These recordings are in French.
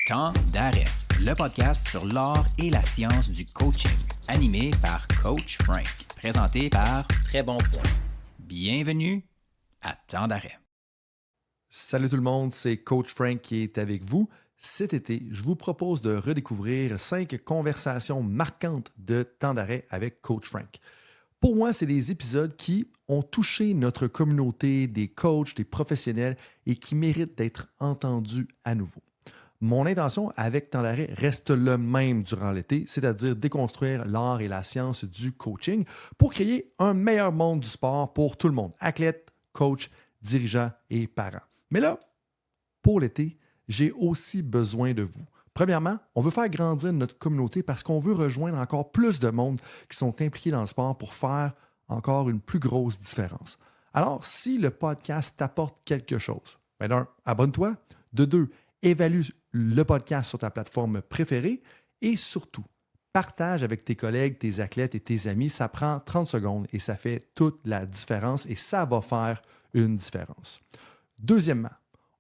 Temps d'arrêt, le podcast sur l'art et la science du coaching, animé par Coach Frank, présenté par Très Bon Point. Bienvenue à Temps d'arrêt. Salut tout le monde, c'est Coach Frank qui est avec vous. Cet été, je vous propose de redécouvrir 5 conversations marquantes de Temps d'arrêt avec Coach Frank. Pour moi, c'est des épisodes qui ont touché notre communauté, des coachs, des professionnels et qui méritent d'être entendus à nouveau. Mon intention avec Temps d'arrêt reste le même durant l'été, c'est-à-dire déconstruire l'art et la science du coaching pour créer un meilleur monde du sport pour tout le monde, athlètes, coachs, dirigeants et parents. Mais là, pour l'été, j'ai aussi besoin de vous. Premièrement, on veut faire grandir notre communauté parce qu'on veut rejoindre encore plus de monde qui sont impliqués dans le sport pour faire encore une plus grosse différence. Alors, si le podcast t'apporte quelque chose, ben d'un, abonne-toi. De deux, évalue le podcast sur ta plateforme préférée. Et surtout, partage avec tes collègues, tes athlètes et tes amis. Ça prend 30 secondes et ça fait toute la différence et ça va faire une différence. Deuxièmement,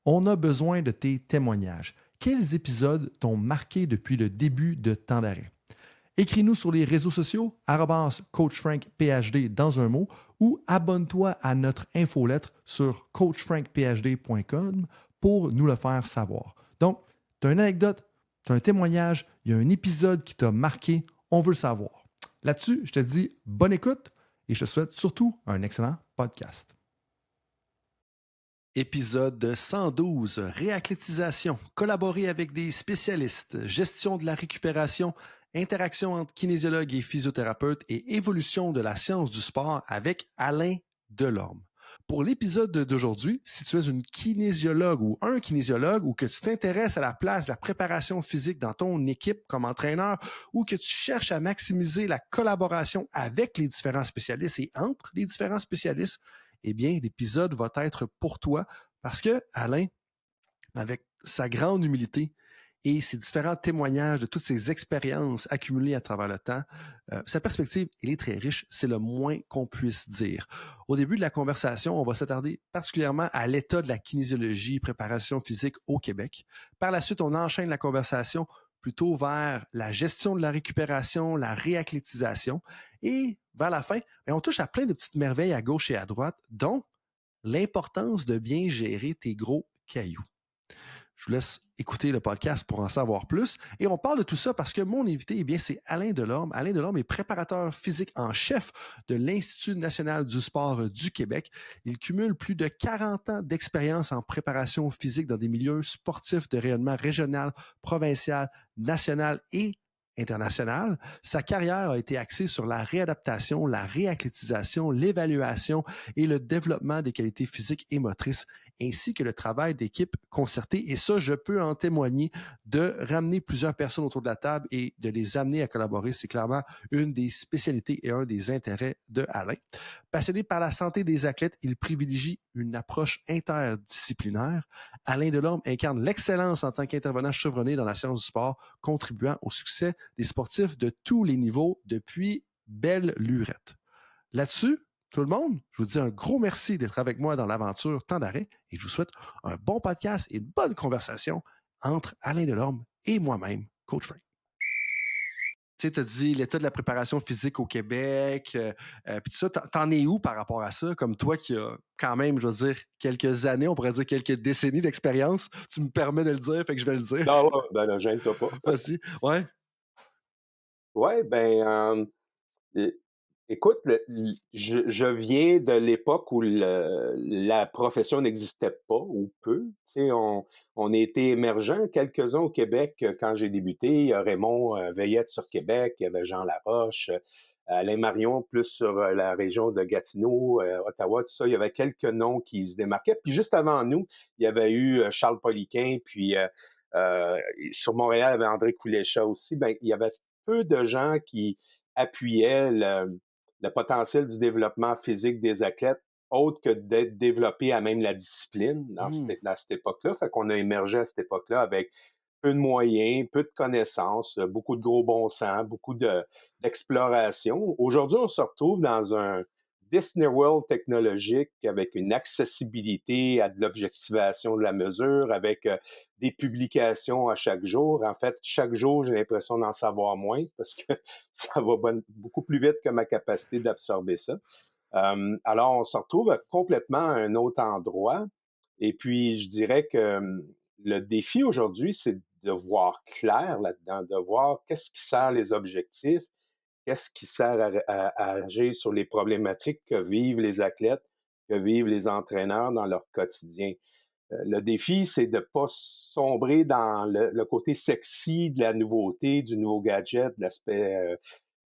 on a besoin de tes témoignages. Quels épisodes t'ont marqué depuis le début de Temps d'arrêt? Écris-nous sur les réseaux sociaux, @CoachFrankPHD dans un mot, ou abonne-toi à notre infolettre sur coachfrankphd.com pour nous le faire savoir. Donc, tu as une anecdote, tu as un témoignage, il y a un épisode qui t'a marqué, on veut le savoir. Là-dessus, je te dis bonne écoute et je te souhaite surtout un excellent podcast. Épisode 112, réathlétisation, collaborer avec des spécialistes, gestion de la récupération, interaction entre kinésiologue et physiothérapeute et évolution de la science du sport avec Alain Delorme. Pour l'épisode d'aujourd'hui, si tu es une kinésiologue ou un kinésiologue ou que tu t'intéresses à la place de la préparation physique dans ton équipe comme entraîneur ou que tu cherches à maximiser la collaboration avec les différents spécialistes et entre les différents spécialistes, eh bien, l'épisode va être pour toi parce que Alain, avec sa grande humilité et ses différents témoignages de toutes ses expériences accumulées à travers le temps, sa perspective, elle est très riche, c'est le moins qu'on puisse dire. Au début de la conversation, on va s'attarder particulièrement à l'état de la kinésiologie, préparation physique au Québec. Par la suite, on enchaîne la conversation plutôt vers la gestion de la récupération, la réathlétisation. Et vers la fin, on touche à plein de petites merveilles à gauche et à droite, dont l'importance de bien gérer tes gros cailloux. Je vous laisse écouter le podcast pour en savoir plus. Et on parle de tout ça parce que mon invité, eh bien, c'est Alain Delorme. Alain Delorme est préparateur physique en chef de l'Institut national du sport du Québec. Il cumule plus de 40 ans d'expérience en préparation physique dans des milieux sportifs de rayonnement régional, provincial, national et international. Sa carrière a été axée sur la réadaptation, la réathlétisation, l'évaluation et le développement des qualités physiques et motrices, ainsi que le travail d'équipe concerté. Et ça, je peux en témoigner, de ramener plusieurs personnes autour de la table et de les amener à collaborer. C'est clairement une des spécialités et un des intérêts de Alain. Passionné par la santé des athlètes, il privilégie une approche interdisciplinaire. Alain Delorme incarne l'excellence en tant qu'intervenant chevronné dans la science du sport, contribuant au succès des sportifs de tous les niveaux depuis belle lurette. Là-dessus, tout le monde, je vous dis un gros merci d'être avec moi dans l'aventure Temps d'arrêt et je vous souhaite un bon podcast et une bonne conversation entre Alain Delorme et moi-même, Coach Frank. Tu sais, tu as dit l'état de la préparation physique au Québec, puis tout ça, t'en es où par rapport à ça? Comme toi qui a quand même, je veux dire, quelques années, on pourrait dire quelques décennies d'expérience. Tu me permets de le dire, fait que je vais le dire. Non, ouais, ben là, gêne-toi pas. Vas-y, ouais. Ouais, ben, é- écoute, je viens de l'époque où la profession n'existait pas ou peu. Tu sais, on a été émergents, quelques-uns au Québec quand j'ai débuté. Il y a Raymond Veillette sur Québec, il y avait Jean Laroche, Alain Marion plus sur la région de Gatineau, Ottawa, tout ça. Il y avait quelques noms qui se démarquaient. Puis juste avant nous, il y avait eu Charles Poliquin, puis euh, sur Montréal, il y avait André Couléchat aussi. Ben, il y avait peu de gens qui appuyaient le potentiel du développement physique des athlètes, autre que d'être développé à même la discipline dans cette époque-là. Fait qu'on a émergé à cette époque-là avec peu de moyens, peu de connaissances, beaucoup de gros bon sens, beaucoup d'exploration. Aujourd'hui, on se retrouve dans un Disney World technologique avec une accessibilité à de l'objectivation de la mesure, avec des publications à chaque jour. En fait, chaque jour, j'ai l'impression d'en savoir moins parce que ça va beaucoup plus vite que ma capacité d'absorber ça. Alors, on se retrouve complètement à un autre endroit. Et puis, je dirais que le défi aujourd'hui, c'est de voir clair là-dedans, de voir qu'est-ce qui sert les objectifs, qu'est-ce qui sert à agir sur les problématiques que vivent les athlètes, que vivent les entraîneurs dans leur quotidien. Le défi, c'est de ne pas sombrer dans le côté sexy de la nouveauté, du nouveau gadget, de l'aspect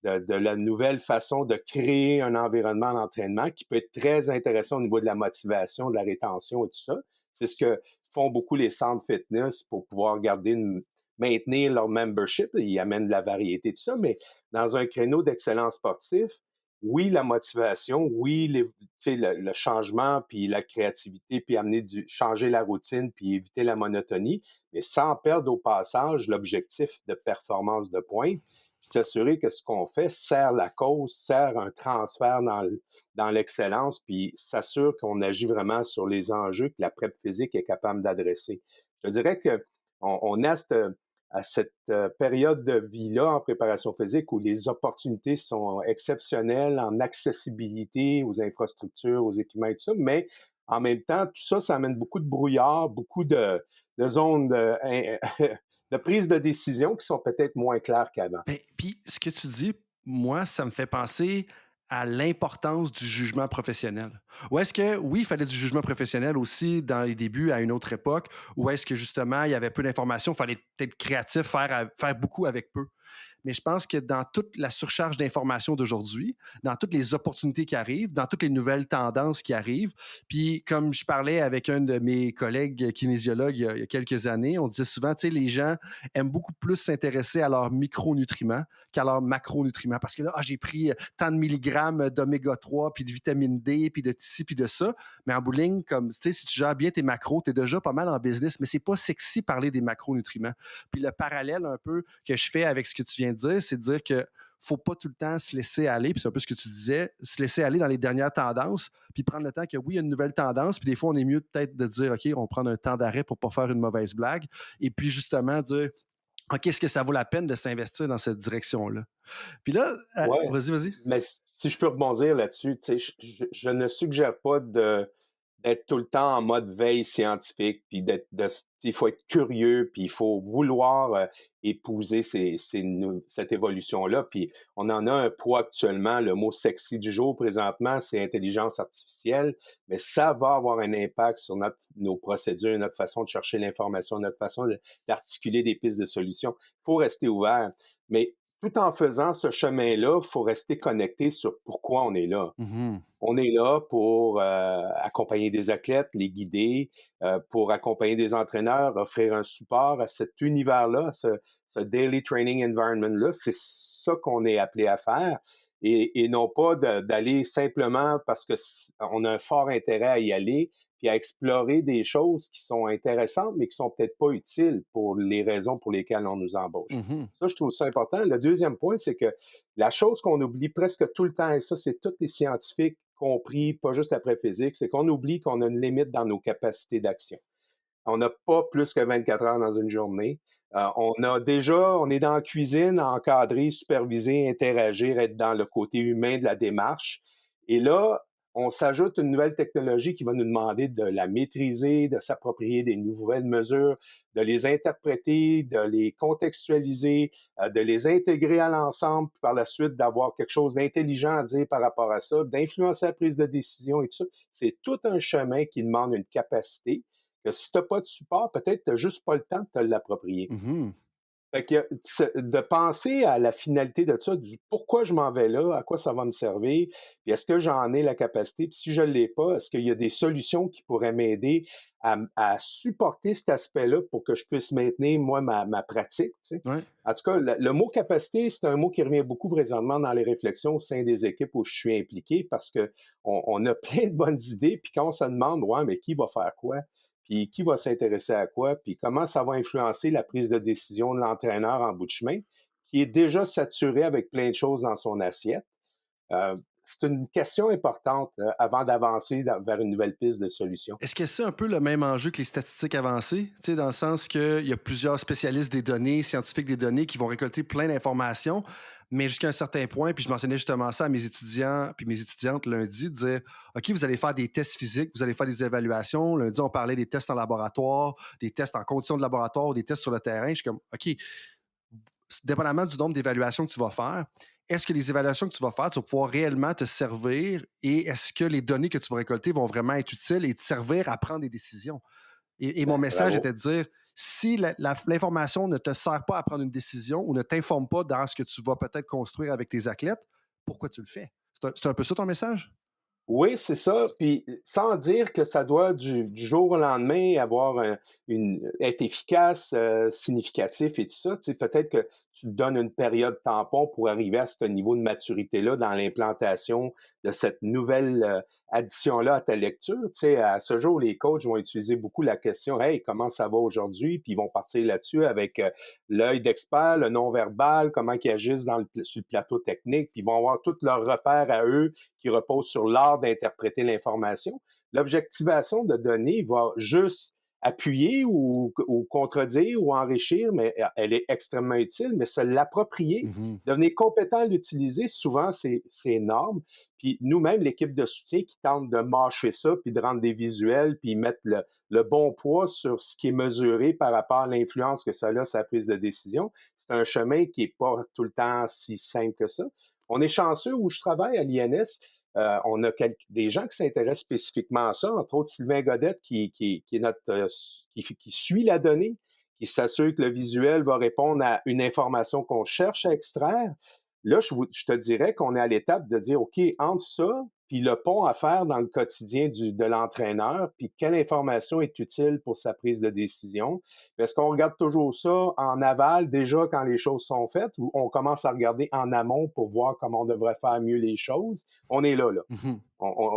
de la nouvelle façon de créer un environnement d'entraînement qui peut être très intéressant au niveau de la motivation, de la rétention et tout ça. C'est ce que font beaucoup les centres fitness pour pouvoir maintenir leur membership. Ils amènent de la variété, tout ça, mais dans un créneau d'excellence sportif, oui, la motivation, oui, le changement, puis la créativité, puis changer la routine, puis éviter la monotonie, mais sans perdre au passage l'objectif de performance de pointe, puis s'assurer que ce qu'on fait sert la cause, sert un transfert dans l'excellence, puis s'assure qu'on agit vraiment sur les enjeux que la prep physique est capable d'adresser. Je dirais qu'on est à cette période de vie-là en préparation physique où les opportunités sont exceptionnelles en accessibilité aux infrastructures, aux équipements et tout ça, mais en même temps, tout ça, ça amène beaucoup de brouillard, beaucoup de zones de prise de décision qui sont peut-être moins claires qu'avant. Ben, puis ce que tu dis, moi, ça me fait penser à l'importance du jugement professionnel. Ou est-ce que, oui, il fallait du jugement professionnel aussi dans les débuts à une autre époque, ou est-ce que justement, il y avait peu d'informations, il fallait peut-être créatif, faire beaucoup avec peu? Mais je pense que dans toute la surcharge d'informations d'aujourd'hui, dans toutes les opportunités qui arrivent, dans toutes les nouvelles tendances qui arrivent, puis comme je parlais avec un de mes collègues kinésiologues il y a quelques années, on disait souvent, tu sais, les gens aiment beaucoup plus s'intéresser à leurs micronutriments qu'à leurs macronutriments. Parce que là, j'ai pris tant de milligrammes d'oméga 3, puis de vitamine D, puis de ci, puis de ça. Mais en bout de ligne, comme, tu sais, si tu gères bien tes macros, tu es déjà pas mal en business, mais c'est pas sexy parler des macronutriments. Puis le parallèle un peu que je fais avec ce que tu viens de dire, c'est de dire que faut pas tout le temps se laisser aller, puis c'est un peu ce que tu disais, se laisser aller dans les dernières tendances, puis prendre le temps que oui, il y a une nouvelle tendance, puis des fois, on est mieux peut-être de dire, OK, on prend un temps d'arrêt pour pas faire une mauvaise blague, et puis justement dire, OK, est-ce que ça vaut la peine de s'investir dans cette direction-là? Puis là, Ouais, vas-y. mais si je peux rebondir là-dessus, tu sais, je ne suggère pas d'être tout le temps en mode veille scientifique, puis il faut être curieux, puis il faut vouloir épouser cette évolution-là. Puis on en a un poids actuellement. Le mot sexy du jour présentement, c'est intelligence artificielle, mais ça va avoir un impact sur nos procédures, notre façon de chercher l'information, notre façon d'articuler des pistes de solutions. Il faut rester ouvert. Mais tout en faisant ce chemin-là, il faut rester connecté sur pourquoi on est là. Mm-hmm. On est là pour accompagner des athlètes, les guider, pour accompagner des entraîneurs, offrir un support à cet univers-là, ce daily training environment-là. C'est ça qu'on est appelé à faire et non pas d'aller simplement parce qu'on a un fort intérêt à y aller puis à explorer des choses qui sont intéressantes, mais qui sont peut-être pas utiles pour les raisons pour lesquelles on nous embauche. Mm-hmm. Ça, je trouve ça important. Le deuxième point, c'est que la chose qu'on oublie presque tout le temps, et ça, c'est tous les scientifiques compris, pas juste après physique, c'est qu'on oublie qu'on a une limite dans nos capacités d'action. On n'a pas plus que 24 heures dans une journée. On est dans la cuisine, à encadrer, superviser, interagir, être dans le côté humain de la démarche. Et là, on s'ajoute une nouvelle technologie qui va nous demander de la maîtriser, de s'approprier des nouvelles mesures, de les interpréter, de les contextualiser, de les intégrer à l'ensemble, puis par la suite d'avoir quelque chose d'intelligent à dire par rapport à ça, d'influencer la prise de décision et tout ça. C'est tout un chemin qui demande une capacité que si tu n'as pas de support, peut-être tu n'as juste pas le temps de te l'approprier. Mm-hmm. Fait que de penser à la finalité de ça, du pourquoi je m'en vais là, à quoi ça va me servir, puis est-ce que j'en ai la capacité, puis si je ne l'ai pas, est-ce qu'il y a des solutions qui pourraient m'aider à supporter cet aspect-là pour que je puisse maintenir, moi, ma pratique, tu sais. Ouais. En tout cas, le mot capacité, c'est un mot qui revient beaucoup présentement dans les réflexions au sein des équipes où je suis impliqué parce qu'on a plein de bonnes idées, puis quand on se demande, ouais, mais qui va faire quoi? Puis qui va s'intéresser à quoi, puis comment ça va influencer la prise de décision de l'entraîneur en bout de chemin, qui est déjà saturé avec plein de choses dans son assiette. c'est une question importante avant d'avancer vers une nouvelle piste de solution. Est-ce que c'est un peu le même enjeu que les statistiques avancées? Tu sais, dans le sens qu'il y a plusieurs spécialistes des données, scientifiques des données, qui vont récolter plein d'informations, mais jusqu'à un certain point, puis je mentionnais justement ça à mes étudiants puis mes étudiantes lundi, de dire, OK, vous allez faire des tests physiques, vous allez faire des évaluations. Lundi, on parlait des tests en laboratoire, des tests en conditions de laboratoire, des tests sur le terrain. Je suis comme, OK, dépendamment du nombre d'évaluations que tu vas faire, est-ce que les évaluations que tu vas faire, tu vas pouvoir réellement te servir et est-ce que les données que tu vas récolter vont vraiment être utiles et te servir à prendre des décisions? Et mon message Bravo. était de dire, si l'information ne te sert pas à prendre une décision ou ne t'informe pas dans ce que tu vas peut-être construire avec tes athlètes, pourquoi tu le fais? C'est un peu ça ton message? Oui, c'est ça. Puis sans dire que ça doit du jour au lendemain être efficace, significatif et tout ça. Tu sais, peut-être que tu te donnes une période tampon pour arriver à ce niveau de maturité-là dans l'implantation de cette nouvelle addition-là à ta lecture. Tu sais, à ce jour, les coachs vont utiliser beaucoup la question Hey, comment ça va aujourd'hui? Puis ils vont partir là-dessus avec l'œil d'expert, le non-verbal, comment ils agissent sur le plateau technique, puis ils vont avoir tous leurs repères à eux qui repose sur l'art d'interpréter l'information. L'objectivation de données va juste appuyer ou contredire ou enrichir, mais elle est extrêmement utile, mais se l'approprier, Mhm. devenir compétent à l'utiliser, souvent, c'est énorme. Puis nous-mêmes, l'équipe de soutien qui tente de mâcher ça, puis de rendre des visuels, puis mettre le bon poids sur ce qui est mesuré par rapport à l'influence que ça a sur la prise de décision, c'est un chemin qui n'est pas tout le temps si simple que ça. On est chanceux où je travaille à l'INS. On a des gens qui s'intéressent spécifiquement à ça, entre autres Sylvain Godette, qui est notre, qui suit la donnée, qui s'assure que le visuel va répondre à une information qu'on cherche à extraire. Là, je te dirais qu'on est à l'étape de dire, OK, entre ça, puis le pont à faire dans le quotidien de l'entraîneur, puis quelle information est utile pour sa prise de décision. Est-ce qu'on regarde toujours ça en aval, déjà quand les choses sont faites, ou on commence à regarder en amont pour voir comment on devrait faire mieux les choses? On est là. Mhm.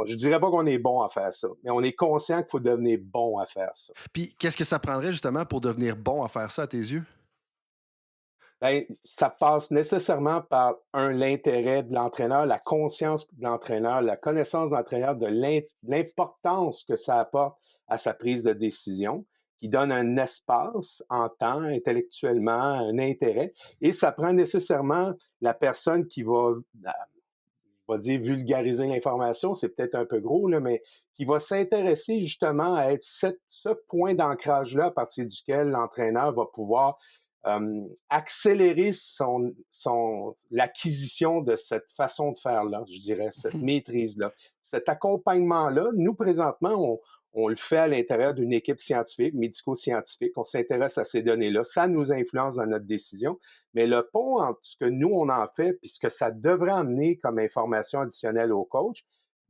Je dirais pas qu'on est bon à faire ça, mais on est conscient qu'il faut devenir bon à faire ça. Puis qu'est-ce que ça prendrait justement pour devenir bon à faire ça à tes yeux? Ben, ça passe nécessairement par l'intérêt de l'entraîneur, la conscience de l'entraîneur, la connaissance de l'entraîneur de l'importance que ça apporte à sa prise de décision, qui donne un espace en temps, intellectuellement, un intérêt. Et ça prend nécessairement la personne qui va, on va dire, vulgariser l'information, c'est peut-être un peu gros, là, mais qui va s'intéresser justement à être ce point d'ancrage-là à partir duquel l'entraîneur va pouvoir accélérer l'acquisition de cette façon de faire-là, je dirais, cette maîtrise-là. Cet accompagnement-là, nous, présentement, on le fait à l'intérieur d'une équipe scientifique, médico-scientifique. On s'intéresse à ces données-là. Ça nous influence dans notre décision. Mais le pont entre ce que nous, on en fait, puis ce que ça devrait amener comme information additionnelle au coach,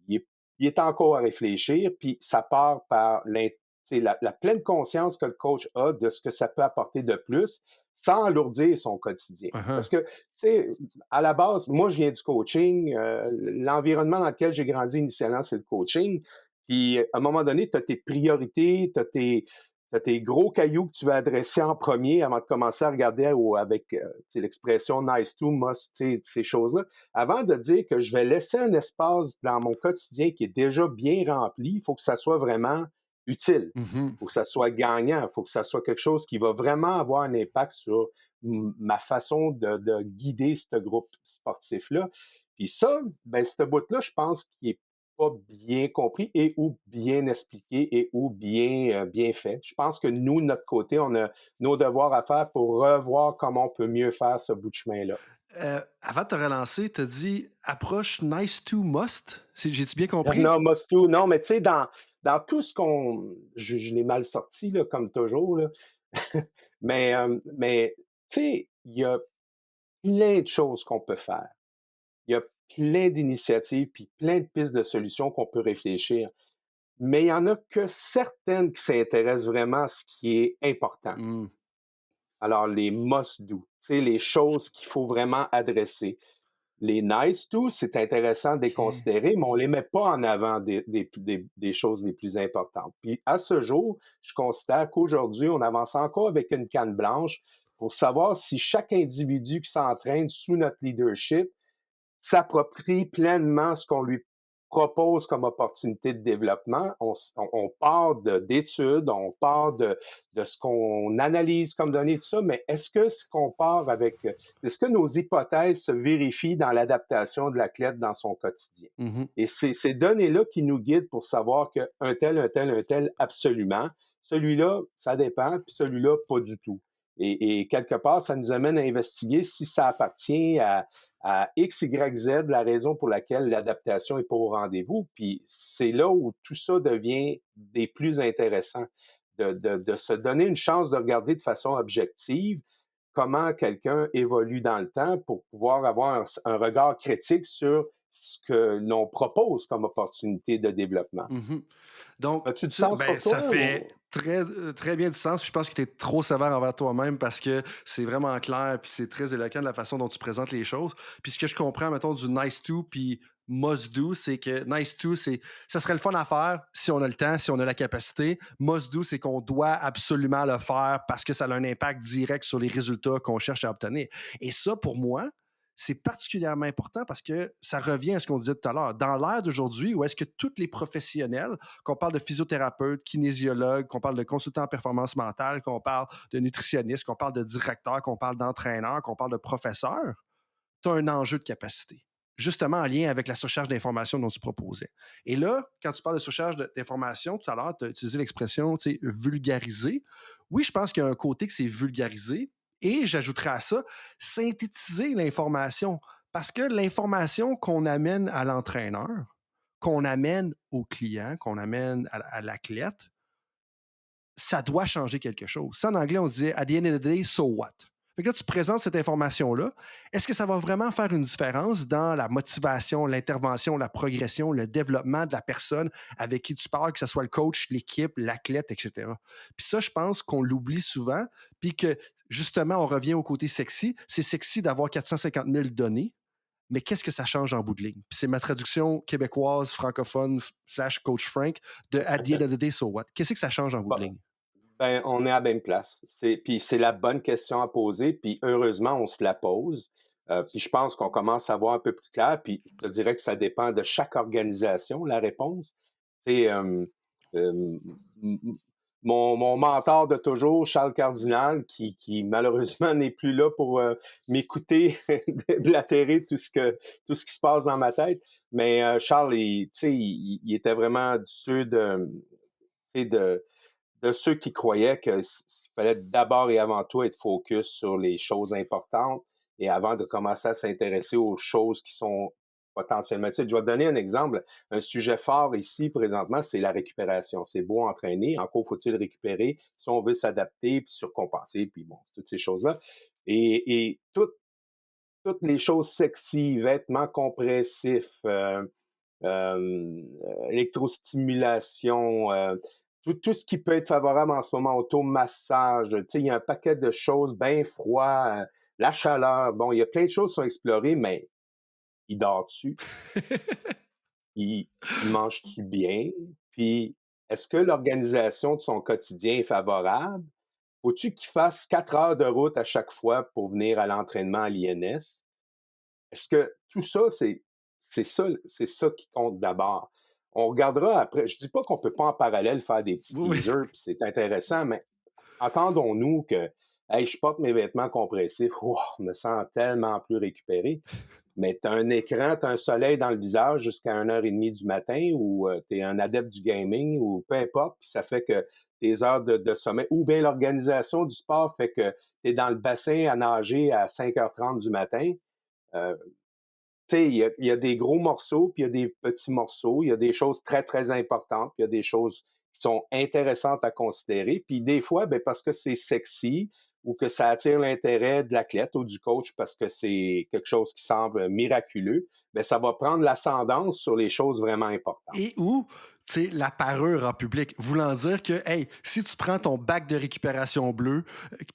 il est encore à réfléchir, puis ça part par la pleine conscience que le coach a de ce que ça peut apporter de plus sans alourdir son quotidien. Uh-huh. Parce que, tu sais, à la base, moi, je viens du coaching. L'environnement dans lequel j'ai grandi initialement, c'est le coaching. Puis, à un moment donné, tu as tes priorités, tu as tes gros cailloux que tu vas adresser en premier avant de commencer à regarder avec l'expression nice to, must, ces choses-là. Avant de dire que je vais laisser un espace dans mon quotidien qui est déjà bien rempli, il faut que ça soit vraiment utile. Mm-hmm. Il faut que ça soit gagnant. Il faut que ça soit quelque chose qui va vraiment avoir un impact sur ma façon de guider ce groupe sportif-là. Puis ça, ben, ce bout-là, je pense qu'il est pas bien compris et ou bien expliqué et ou bien fait. Je pense que nous, de notre côté, on a nos devoirs à faire pour revoir comment on peut mieux faire ce bout de chemin-là. Avant de te relancer, tu as dit approche nice to must. J'ai-tu bien compris? Non, must do. Non, mais tu sais, dans tout ce je l'ai mal sorti, là, comme toujours, là. mais tu sais, il y a plein de choses qu'on peut faire. Il y a plein d'initiatives, puis plein de pistes de solutions qu'on peut réfléchir. Mais il n'y en a que certaines qui s'intéressent vraiment à ce qui est important. Mm. Alors, les must-do, tu sais, les choses qu'il faut vraiment adresser. Les nice-to, c'est intéressant de les considérer, mais on ne les met pas en avant des choses les plus importantes. Puis, à ce jour, je constate qu'aujourd'hui, on avance encore avec une canne blanche pour savoir si chaque individu qui s'entraîne sous notre leadership s'approprie pleinement ce qu'on lui propose comme opportunité de développement. On part d'études, on part de ce qu'on analyse comme données, tout ça, mais est-ce que nos hypothèses se vérifient dans l'adaptation de l'athlète dans son quotidien? Et c'est ces données-là qui nous guident pour savoir qu'un tel, absolument. Celui-là, ça dépend, puis celui-là, pas du tout. Et quelque part, ça nous amène à investiguer si ça appartient à X, Y, Z, la raison pour laquelle l'adaptation n'est pas au rendez-vous. Puis c'est là où tout ça devient des plus intéressants, de se donner une chance de regarder de façon objective comment quelqu'un évolue dans le temps pour pouvoir avoir un regard critique sur ce que l'on propose comme opportunité de développement. Donc, as-tu du sens pour toi? Ça fait très, très bien du sens. Je pense que tu es trop sévère envers toi-même parce que c'est vraiment clair puis c'est très éloquent de la façon dont tu présentes les choses. Puis ce que je comprends, mettons, du nice to puis must do, c'est que nice to, ça serait le fun à faire si on a le temps, si on a la capacité. Must do, c'est qu'on doit absolument le faire parce que ça a un impact direct sur les résultats qu'on cherche à obtenir. Et ça, pour moi, c'est particulièrement important parce que ça revient à ce qu'on disait tout à l'heure. Dans l'ère d'aujourd'hui, où est-ce que tous les professionnels, qu'on parle de physiothérapeutes, kinésiologues, qu'on parle de consultants en performance mentale, qu'on parle de nutritionnistes, qu'on parle de directeurs, qu'on parle d'entraîneurs, qu'on parle de professeurs, tu as un enjeu de capacité, justement en lien avec la surcharge d'informations dont tu proposais. Et là, quand tu parles de surcharge d'informations, tout à l'heure, tu as utilisé l'expression vulgariser. Oui, je pense qu'il y a un côté que c'est vulgarisé, et j'ajouterais à ça, synthétiser l'information. Parce que l'information qu'on amène à l'entraîneur, qu'on amène au client, qu'on amène à l'athlète, ça doit changer quelque chose. Ça, en anglais, on disait « at the end of the day, so what ». Fait que là, tu présentes cette information-là. Est-ce que ça va vraiment faire une différence dans la motivation, l'intervention, la progression, le développement de la personne avec qui tu parles, que ce soit le coach, l'équipe, l'athlète, etc. Puis ça, je pense qu'on l'oublie souvent, puis que justement, on revient au côté sexy. C'est sexy d'avoir 450 000 données, mais qu'est-ce que ça change en bout de ligne? Puis c'est ma traduction québécoise, francophone, / coach Frank de « at the end of the day, so what ». Qu'est-ce que ça change en bout de ligne? Ben, on est à la même place. Puis c'est la bonne question à poser, puis heureusement, on se la pose. Puis je pense qu'on commence à voir un peu plus clair, puis je te dirais que ça dépend de chaque organisation, la réponse. C'est mon mentor de toujours, Charles Cardinal, qui malheureusement n'est plus là pour m'écouter blatérer tout ce qui se passe dans ma tête. Mais Charles, il était vraiment de ceux de ceux qui croyaient qu'il fallait d'abord et avant tout être focus sur les choses importantes et avant de commencer à s'intéresser aux choses qui sont potentiellement... je vais te donner un exemple. Un sujet fort ici, présentement, c'est la récupération. C'est beau entraîner, encore faut-il récupérer si on veut s'adapter, puis surcompenser, puis bon, toutes ces choses-là. Et toutes les choses sexy, vêtements compressifs, électrostimulation, tout ce qui peut être favorable en ce moment, automassage, il y a un paquet de choses, bien froid, la chaleur, bon, il y a plein de choses qui sont explorées, mais il dort-tu? Il mange-tu bien? Puis, est-ce que l'organisation de son quotidien est favorable? Faut-tu qu'il fasse 4 heures de route à chaque fois pour venir à l'entraînement à l'INS? Est-ce que tout ça, c'est ça qui compte d'abord? On regardera après. Je dis pas qu'on peut pas en parallèle faire des petits teasers, puis c'est intéressant, mais entendons-nous que hey, je porte mes vêtements compressifs, je me sens tellement plus récupéré. Mais tu as un écran, tu as un soleil dans le visage jusqu'à 1h30 du matin, ou tu es un adepte du gaming, ou peu importe, puis ça fait que tes heures de sommeil, ou bien l'organisation du sport fait que tu es dans le bassin à nager à 5h30 du matin. Il y a des gros morceaux, puis il y a des petits morceaux, il y a des choses très, très importantes, puis il y a des choses qui sont intéressantes à considérer. Puis des fois, ben, parce que c'est sexy ou que ça attire l'intérêt de l'athlète ou du coach parce que c'est quelque chose qui semble miraculeux, ben, ça va prendre l'ascendance sur les choses vraiment importantes. Et où la parure en public, voulant dire que, hey, si tu prends ton bac de récupération bleu,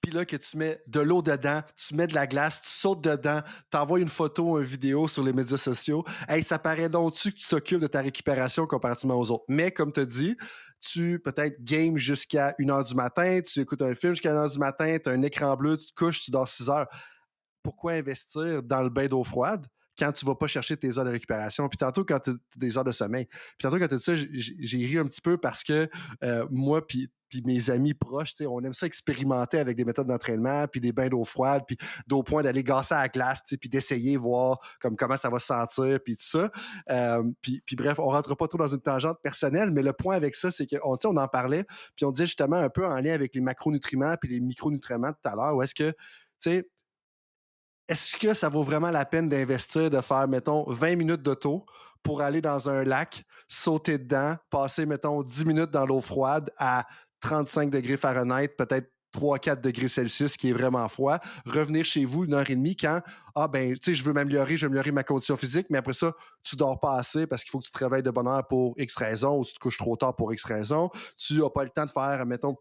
puis là, que tu mets de l'eau dedans, tu mets de la glace, tu sautes dedans, t'envoies une photo, une vidéo sur les médias sociaux, hey, ça paraît donc-tu que tu t'occupes de ta récupération comparativement aux autres. Mais comme tu as dit, tu peut-être game jusqu'à 1h du matin, tu écoutes un film jusqu'à 1h du matin, tu as un écran bleu, tu te couches, tu dors 6 heures. Pourquoi investir dans le bain d'eau froide quand tu ne vas pas chercher tes heures de récupération. Puis tantôt, quand tu as des heures de sommeil. Puis tantôt, quand tu as dit ça, j'ai ri un petit peu parce que moi, puis mes amis proches, on aime ça expérimenter avec des méthodes d'entraînement, puis des bains d'eau froide, puis d'au point d'aller gasser à la glace, puis d'essayer, voir comment ça va se sentir, puis tout ça. Puis bref, on ne rentre pas trop dans une tangente personnelle, mais le point avec ça, c'est qu'on on en parlait, puis on disait justement un peu en lien avec les macronutriments puis les micronutriments tout à l'heure, où est-ce que, tu sais, est-ce que ça vaut vraiment la peine d'investir, de faire, mettons, 20 minutes d'auto pour aller dans un lac, sauter dedans, passer, mettons, 10 minutes dans l'eau froide à 35 degrés Fahrenheit, peut-être 3-4 degrés Celsius, qui est vraiment froid, revenir chez vous 1 heure et demie quand, tu sais, je veux m'améliorer ma condition physique, mais après ça, tu dors pas assez parce qu'il faut que tu te réveilles de bonne heure pour X raison ou tu te couches trop tard pour X raison. Tu n'as pas le temps de faire, mettons,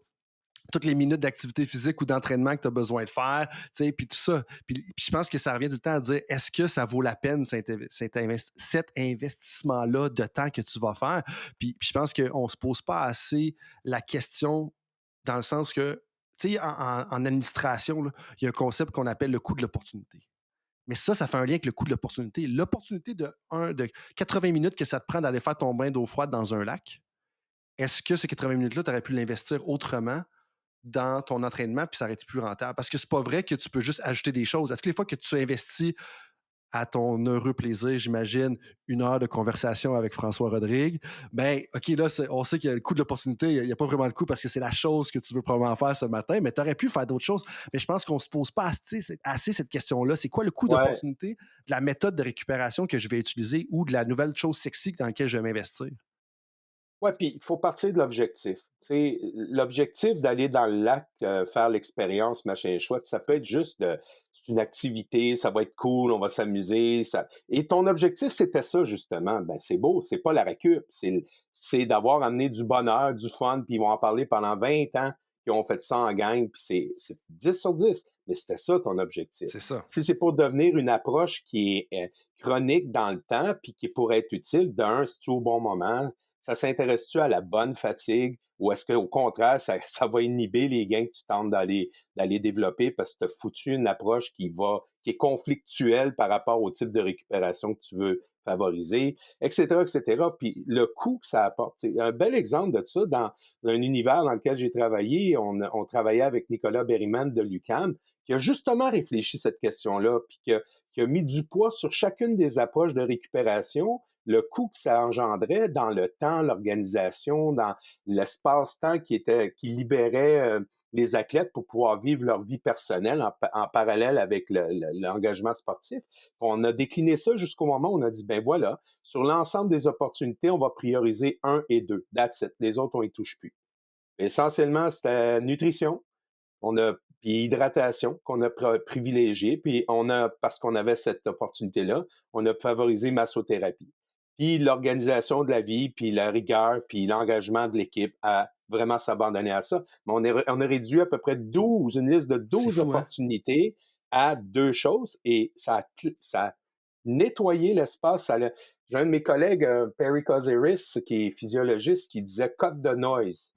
toutes les minutes d'activité physique ou d'entraînement que tu as besoin de faire, tu sais, puis tout ça. Puis je pense que ça revient tout le temps à dire, est-ce que ça vaut la peine cet investissement-là de temps que tu vas faire? Puis je pense qu'on ne se pose pas assez la question dans le sens que, tu sais, en administration, là, il y a un concept qu'on appelle le coût de l'opportunité. Mais ça fait un lien avec le coût de l'opportunité. L'opportunité de 80 minutes que ça te prend d'aller faire ton bain d'eau froide dans un lac, est-ce que ces 80 minutes-là, tu aurais pu l'investir autrement dans ton entraînement, puis ça aurait été plus rentable? Parce que c'est pas vrai que tu peux juste ajouter des choses. À toutes les fois que tu investis à ton heureux plaisir, j'imagine, 1 heure de conversation avec François Rodrigue, ben, OK, là, on sait qu'il y a le coût de l'opportunité, il n'y a pas vraiment de coût parce que c'est la chose que tu veux probablement faire ce matin, mais tu aurais pu faire d'autres choses. Mais je pense qu'on ne se pose pas assez cette question-là. C'est quoi le coût Ouais. d'opportunité de la méthode de récupération que je vais utiliser ou de la nouvelle chose sexy dans laquelle je vais m'investir? Ouais, puis il faut partir de l'objectif. Tu sais, l'objectif d'aller dans le lac, faire l'expérience, machin chouette, ça peut être juste c'est une activité, ça va être cool, on va s'amuser. Et ton objectif, c'était ça, justement. Ben, c'est beau, c'est pas la récup, c'est d'avoir amené du bonheur, du fun, puis ils vont en parler pendant 20 ans qu'ils ont fait ça en gang, puis c'est 10 sur 10. Mais c'était ça ton objectif. C'est ça. Si c'est pour devenir une approche qui est chronique dans le temps, puis qui pourrait être utile, c'est-tu au bon moment? Ça s'intéresse-tu à la bonne fatigue ou est-ce qu'au contraire, ça va inhiber les gains que tu tentes d'aller développer parce que tu as foutu une approche qui est conflictuelle par rapport au type de récupération que tu veux favoriser, etc., etc. Puis le coût que ça apporte. C'est un bel exemple de ça dans un univers dans lequel j'ai travaillé. On travaillait avec Nicolas Berryman de l'UQAM qui a justement réfléchi cette question-là, puis qui a mis du poids sur chacune des approches de récupération, le coût que ça engendrait dans le temps, l'organisation, dans l'espace-temps qui libérait les athlètes pour pouvoir vivre leur vie personnelle en parallèle avec l'engagement sportif. On a décliné ça jusqu'au moment où on a dit, ben voilà, sur l'ensemble des opportunités, on va prioriser 1 et 2. That's it. Les autres, on y touche plus. Essentiellement, c'était nutrition, puis hydratation qu'on a privilégié, puis parce qu'on avait cette opportunité-là, on a favorisé massothérapie. Puis l'organisation de la vie, puis la rigueur, puis l'engagement de l'équipe à vraiment s'abandonner à ça. Mais on a réduit à peu près une liste de 12 fou, hein? opportunités à 2 choses et ça a nettoyé l'espace. J'ai un de mes collègues, Perry Koziris, qui est physiologiste, qui disait « cut the noise ».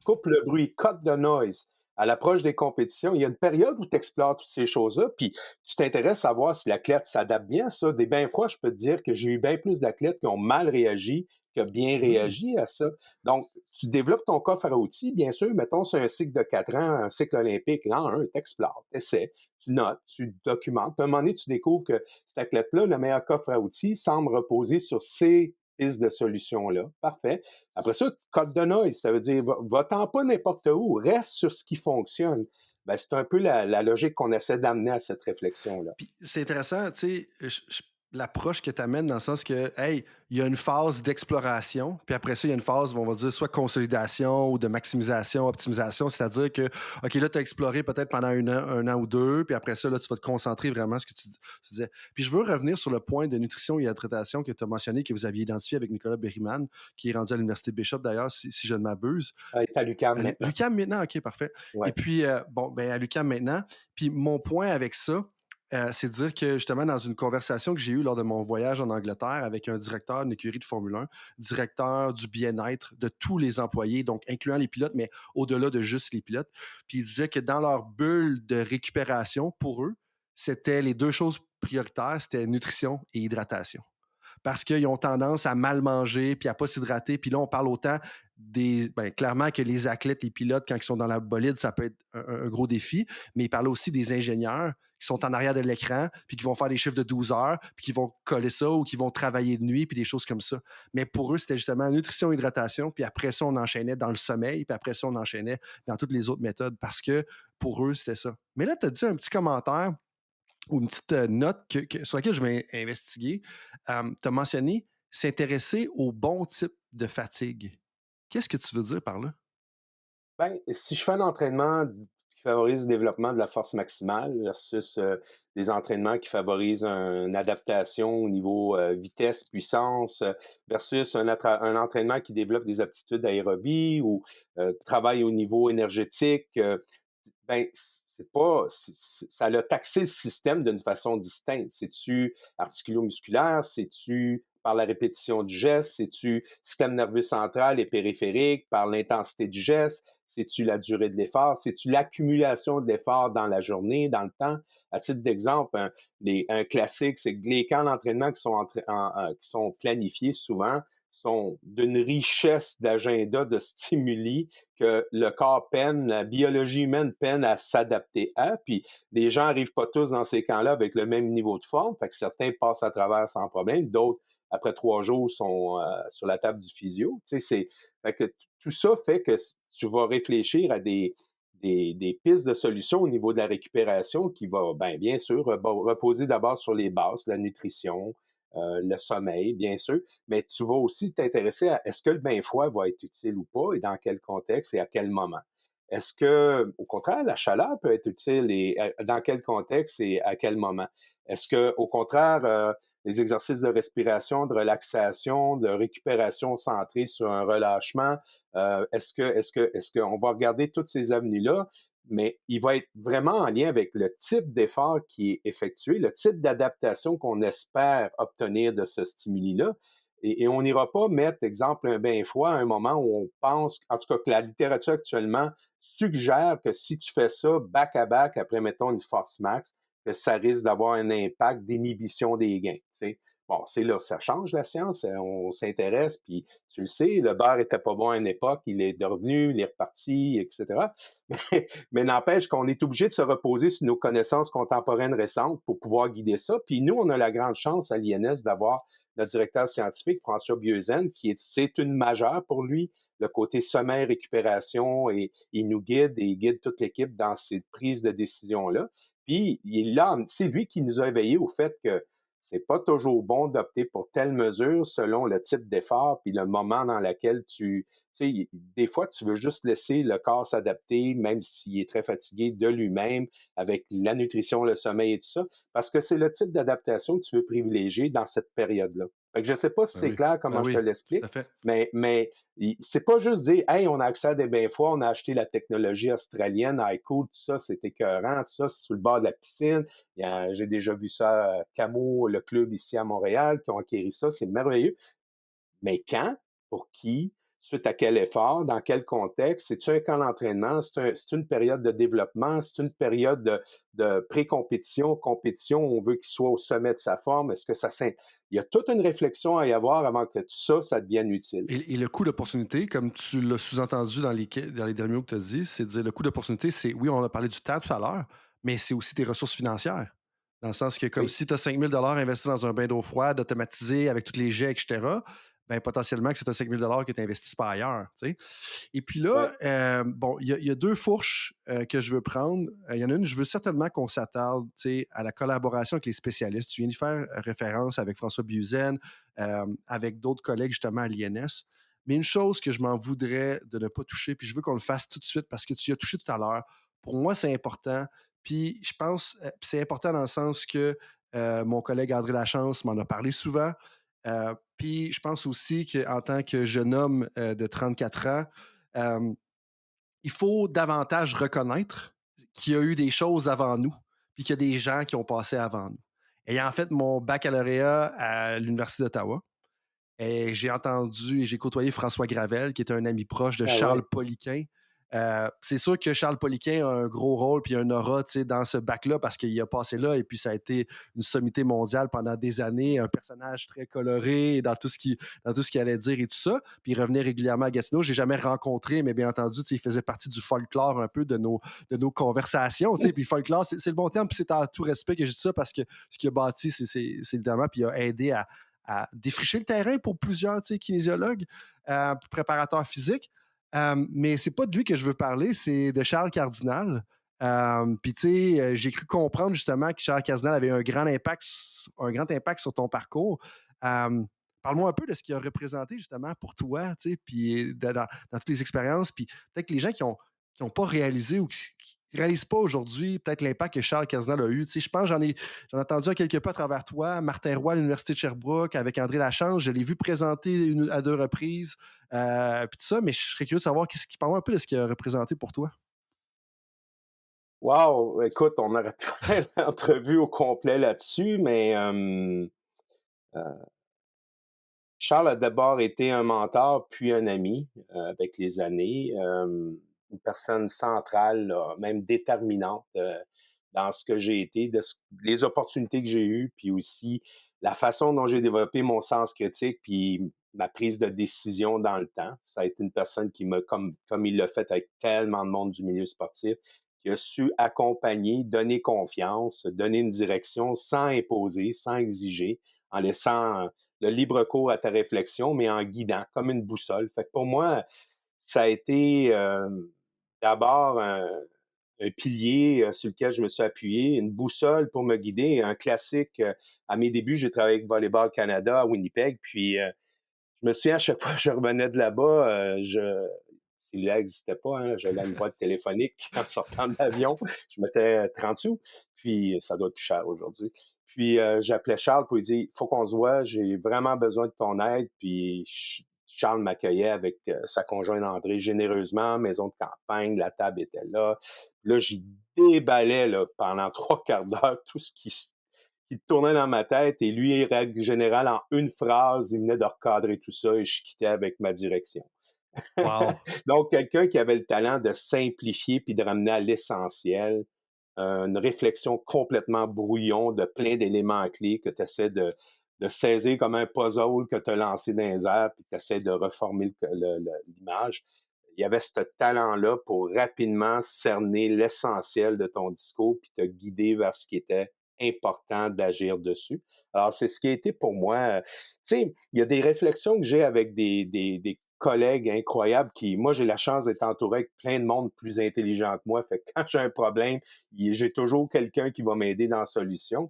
Coupe le bruit, cut the noise. À l'approche des compétitions, il y a une période où tu explores toutes ces choses-là, puis tu t'intéresses à voir si l'athlète s'adapte bien à ça. Des bains froids, je peux te dire que j'ai eu bien plus d'athlètes qui ont mal réagi que bien réagi à ça. Donc, tu développes ton coffre à outils, bien sûr, mettons, c'est un cycle de 4 ans, un cycle olympique, l'an 1, tu explores, tu essaies, tu notes, tu documentes. Puis à un moment donné, tu découvres que cet athlète-là, le meilleur coffre à outils, semble reposer sur ces pistes de solutions-là. Parfait. Après ça, cut the noise, ça veut dire va-t'en pas n'importe où, reste sur ce qui fonctionne. Ben, c'est un peu la logique qu'on essaie d'amener à cette réflexion-là. Puis c'est intéressant, tu sais, l'approche que tu amènes dans le sens que, hey, il y a une phase d'exploration, puis après ça, il y a une phase, on va dire, soit consolidation ou de maximisation, optimisation, c'est-à-dire que, OK, là, tu as exploré peut-être pendant un an ou deux, puis après ça, là, tu vas te concentrer vraiment sur ce que tu disais. Puis je veux revenir sur le point de nutrition et hydratation que tu as mentionné, que vous aviez identifié avec Nicolas Berryman, qui est rendu à l'Université Bishop, d'ailleurs, si je ne m'abuse. À l'UQAM maintenant. l'UQAM maintenant, OK, parfait. Ouais. Et puis, à l'UQAM maintenant. Puis mon point avec ça, c'est de dire que justement, dans une conversation que j'ai eue lors de mon voyage en Angleterre avec un directeur d'une écurie de Formule 1, directeur du bien-être de tous les employés, donc incluant les pilotes, mais au-delà de juste les pilotes, puis il disait que dans leur bulle de récupération, pour eux, c'était les 2 choses prioritaire, c'était nutrition et hydratation. Parce qu'ils ont tendance à mal manger puis à pas s'hydrater. Puis là, on parle autant clairement que les athlètes, les pilotes, quand ils sont dans la bolide, ça peut être un gros défi. Mais ils parlent aussi des ingénieurs qui sont en arrière de l'écran puis qui vont faire des chiffres de 12 heures puis qui vont coller ça ou qui vont travailler de nuit puis des choses comme ça. Mais pour eux, c'était justement nutrition, hydratation. Puis après ça, on enchaînait dans le sommeil. Puis après ça, on enchaînait dans toutes les autres méthodes parce que pour eux, c'était ça. Mais là, tu as dit un petit commentaire ou une petite note sur laquelle je vais investiguer. Tu as mentionné s'intéresser au bon type de fatigue. Qu'est-ce que tu veux dire par là? Ben, si je fais un entraînement qui favorise le développement de la force maximale versus des entraînements qui favorisent une adaptation au niveau vitesse, puissance, versus un entraînement qui développe des aptitudes aérobie ou travaille au niveau énergétique, ben, c'est pas, ça a taxé le système d'une façon distincte. C'est-tu articulo-musculaire? C'est-tu par la répétition du geste? C'est-tu système nerveux central et périphérique par l'intensité du geste? C'est-tu la durée de l'effort? C'est-tu l'accumulation de l'effort dans la journée, dans le temps? À titre d'exemple, un classique, c'est que les camps d'entraînement qui sont planifiés souvent sont d'une richesse d'agenda, de stimuli que le corps peine, la biologie humaine peine à s'adapter à. Puis les gens n'arrivent pas tous dans ces camps-là avec le même niveau de forme. Fait que certains passent à travers sans problème, d'autres, après 3 jours, sont sur la table du physio. Tu sais, fait que tout ça fait que tu vas réfléchir à des pistes de solutions au niveau de la récupération qui va, bien sûr, reposer d'abord sur les bases, la nutrition, le sommeil, bien sûr, mais tu vas aussi t'intéresser à est-ce que le bain froid va être utile ou pas et dans quel contexte et à quel moment. Est-ce que, au contraire, la chaleur peut être utile et dans quel contexte et à quel moment? Est-ce que, au contraire, les exercices de respiration, de relaxation, de récupération centrés sur un relâchement, est-ce qu'on va regarder toutes ces avenues-là, mais il va être vraiment en lien avec le type d'effort qui est effectué, le type d'adaptation qu'on espère obtenir de ce stimuli-là. Et on n'ira pas mettre, exemple, un bain froid à un moment où on pense, en tout cas que la littérature actuellement suggère que si tu fais ça back-à-back après, mettons, une force max, que ça risque d'avoir un impact d'inhibition des gains. Tu sais. Bon, c'est là, ça change la science, on s'intéresse, puis tu le sais, le beurre était pas bon à une époque, il est revenu, il est reparti, etc. Mais n'empêche qu'on est obligé de se reposer sur nos connaissances contemporaines récentes pour pouvoir guider ça. Puis nous, on a la grande chance à l'INS d'avoir notre directeur scientifique, François Bieuzen, c'est une majeure pour lui, le côté sommeil, récupération, et il nous guide et il guide toute l'équipe dans ces prises de décision-là. Puis c'est lui qui nous a éveillés au fait que c'est pas toujours bon d'opter pour telle mesure selon le type d'effort puis le moment dans lequel tu sais, des fois, tu veux juste laisser le corps s'adapter, même s'il est très fatigué de lui-même, avec la nutrition, le sommeil et tout ça, parce que c'est le type d'adaptation que tu veux privilégier dans cette période-là. Fait que je ne sais pas si c'est clair comment je te Tout l'explique, à fait. mais c'est pas juste dire, hey, on a accès à des bains froids, on a acheté la technologie australienne, iCool, tout ça, c'est écœurant, tout ça, c'est sur le bord de la piscine. J'ai déjà vu ça, Camo, le club ici à Montréal, qui ont acquis ça, c'est merveilleux. Mais quand, pour qui, suite à quel effort, dans quel contexte, c'est-tu un camp d'entraînement, c'est une période de développement, c'est une période de pré-compétition, compétition, on veut qu'il soit au sommet de sa forme, est-ce que il y a toute une réflexion à y avoir avant que tout ça, ça devienne utile. Et le coût d'opportunité, comme tu l'as sous-entendu dans les derniers mots que tu as dit, c'est de dire le coût d'opportunité, c'est, oui, on a parlé du temps tout à l'heure, mais c'est aussi tes ressources financières. Dans le sens que, comme si tu as 5 000 investis dans un bain d'eau froide, automatisé, avec tous les jets, etc., ben, potentiellement que c'est un 5 000 que tu n'investisses pas ailleurs. Tu sais. Et puis là, il y a deux fourches que je veux prendre. Il y en a une, je veux certainement qu'on s'attarde à la collaboration avec les spécialistes. Tu viens de faire référence avec François Bieuzen, avec d'autres collègues justement à l'INS. Mais une chose que je m'en voudrais de ne pas toucher, puis je veux qu'on le fasse tout de suite parce que tu y as touché tout à l'heure. Pour moi, c'est important. Puis je pense c'est important dans le sens que mon collègue André Lachance m'en a parlé souvent. Puis je pense aussi qu'en tant que jeune homme de 34 ans, il faut davantage reconnaître qu'il y a eu des choses avant nous, puis qu'il y a des gens qui ont passé avant nous. Ayant fait mon baccalauréat à l'Université d'Ottawa, et j'ai entendu et j'ai côtoyé François Gravel, qui est un ami proche de Charles Poliquin, C'est sûr que Charles Poliquin a un gros rôle puis un aura dans ce bac-là parce qu'il a passé là et puis ça a été une sommité mondiale pendant des années, un personnage très coloré dans tout ce qu'il allait dire et tout ça. Puis il revenait régulièrement à Gatineau. Je l'ai jamais rencontré, mais bien entendu, il faisait partie du folklore un peu de nos conversations. Puis le folklore, c'est le bon terme, puis c'est en tout respect que je dis ça parce que ce qu'il a bâti, c'est évidemment, puis il a aidé à défricher le terrain pour plusieurs kinésiologues, préparateurs physiques. Mais c'est pas de lui que je veux parler, c'est de Charles Cardinal. Puis tu sais, j'ai cru comprendre justement que Charles Cardinal avait un grand impact sur ton parcours. Parle-moi un peu de ce qu'il a représenté justement pour toi, tu sais, puis dans toutes les expériences, puis peut-être que les gens qui ont pas réalisé ou qui réalisent pas aujourd'hui peut-être l'impact que Charles Cardinal a eu. Tu sais, je pense j'en ai entendu quelque peu à travers toi, Martin Roy à l'Université de Sherbrooke avec André Lachance, je l'ai vu présenter à 2 reprises, puis tout ça, mais je serais curieux de savoir parle un peu de ce qu'il a représenté pour toi. Wow! Écoute, on aurait pu faire l'entrevue au complet là-dessus, mais Charles a d'abord été un mentor, puis un ami avec les années. Une personne centrale, là, même déterminante dans ce que j'ai été, les opportunités que j'ai eues, puis aussi la façon dont j'ai développé mon sens critique, puis ma prise de décision dans le temps. Ça a été une personne qui m'a, comme il l'a fait avec tellement de monde du milieu sportif, qui a su accompagner, donner confiance, donner une direction sans imposer, sans exiger, en laissant le libre cours à ta réflexion, mais en guidant, comme une boussole. Fait que pour moi, ça a été d'abord un pilier sur lequel je me suis appuyé, une boussole pour me guider, un classique. À mes débuts, j'ai travaillé avec Volleyball Canada à Winnipeg, puis je me souviens, à chaque fois que je revenais de là-bas, celui-là n'existait pas, hein, j'avais une boîte téléphonique en sortant de l'avion, je mettais 30 sous, puis ça doit être plus cher aujourd'hui. Puis j'appelais Charles pour lui dire, faut qu'on se voit, j'ai vraiment besoin de ton aide. Puis Charles m'accueillait avec sa conjointe André généreusement, maison de campagne, la table était là. Là, j'y déballais là, pendant 3 quarts d'heure tout ce qui tournait dans ma tête. Et lui, règle générale, en une phrase, il venait de recadrer tout ça et je quittais avec ma direction. Wow! Donc, quelqu'un qui avait le talent de simplifier puis de ramener à l'essentiel, une réflexion complètement brouillon de plein d'éléments clés que tu essaies de saisir comme un puzzle que tu as lancé dans les airs puis tu essaies de reformer l'image. Il y avait ce talent-là pour rapidement cerner l'essentiel de ton discours puis te guider vers ce qui était important d'agir dessus. Alors, c'est ce qui a été pour moi. Tu sais, il y a des réflexions que j'ai avec des collègues incroyables qui, moi, j'ai la chance d'être entouré avec plein de monde plus intelligent que moi. Fait que quand j'ai un problème, j'ai toujours quelqu'un qui va m'aider dans la solution,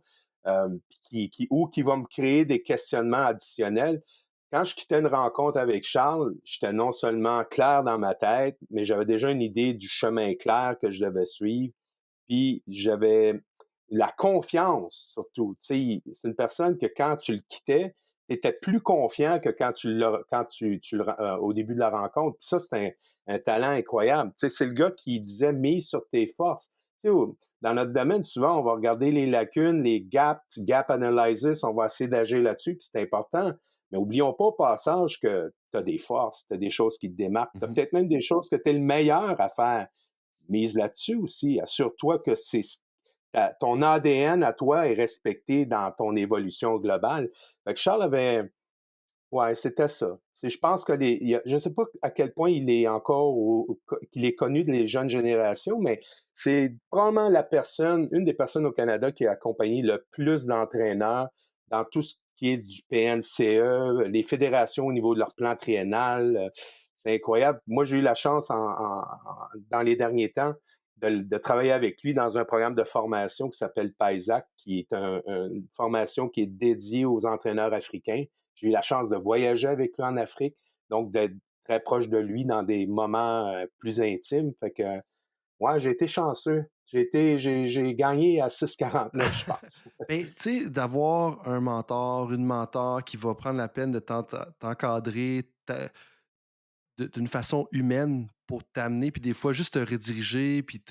ou qui va me créer des questionnements additionnels. Quand je quittais une rencontre avec Charles, j'étais non seulement clair dans ma tête, mais j'avais déjà une idée du chemin clair que je devais suivre. Puis j'avais la confiance, surtout. Tu sais, c'est une personne que quand tu le quittais, tu étais plus confiant que au début de la rencontre. Puis ça, c'est un talent incroyable. Tu sais, c'est le gars qui disait mise sur tes forces. Tu sais, dans notre domaine, souvent, on va regarder les lacunes, les gaps, gap analysis, on va essayer d'agir là-dessus, puis c'est important. Mais oublions pas au passage que tu as des forces, tu as des choses qui te démarquent, tu as peut-être même des choses que tu es le meilleur à faire. Mise là-dessus aussi. Assure-toi que ton ADN à toi est respecté dans ton évolution globale. Fait que Charles avait, ouais, c'était ça. Je pense que je ne sais pas à quel point il est encore, qu'il est connu des jeunes générations, mais c'est probablement une des personnes au Canada qui a accompagné le plus d'entraîneurs dans tout ce qui est du PNCE, les fédérations au niveau de leur plan triennal. C'est incroyable. Moi, j'ai eu la chance dans les derniers temps de travailler avec lui dans un programme de formation qui s'appelle PAISAC, qui est une formation qui est dédiée aux entraîneurs africains. J'ai eu la chance de voyager avec lui en Afrique, donc d'être très proche de lui dans des moments plus intimes. Fait que, ouais, j'ai été chanceux. J'ai gagné à 6,49, je pense. Ben, tu sais, d'avoir un mentor, une mentor qui va prendre la peine de t'encadrer d'une façon humaine pour t'amener, puis des fois juste te rediriger, puis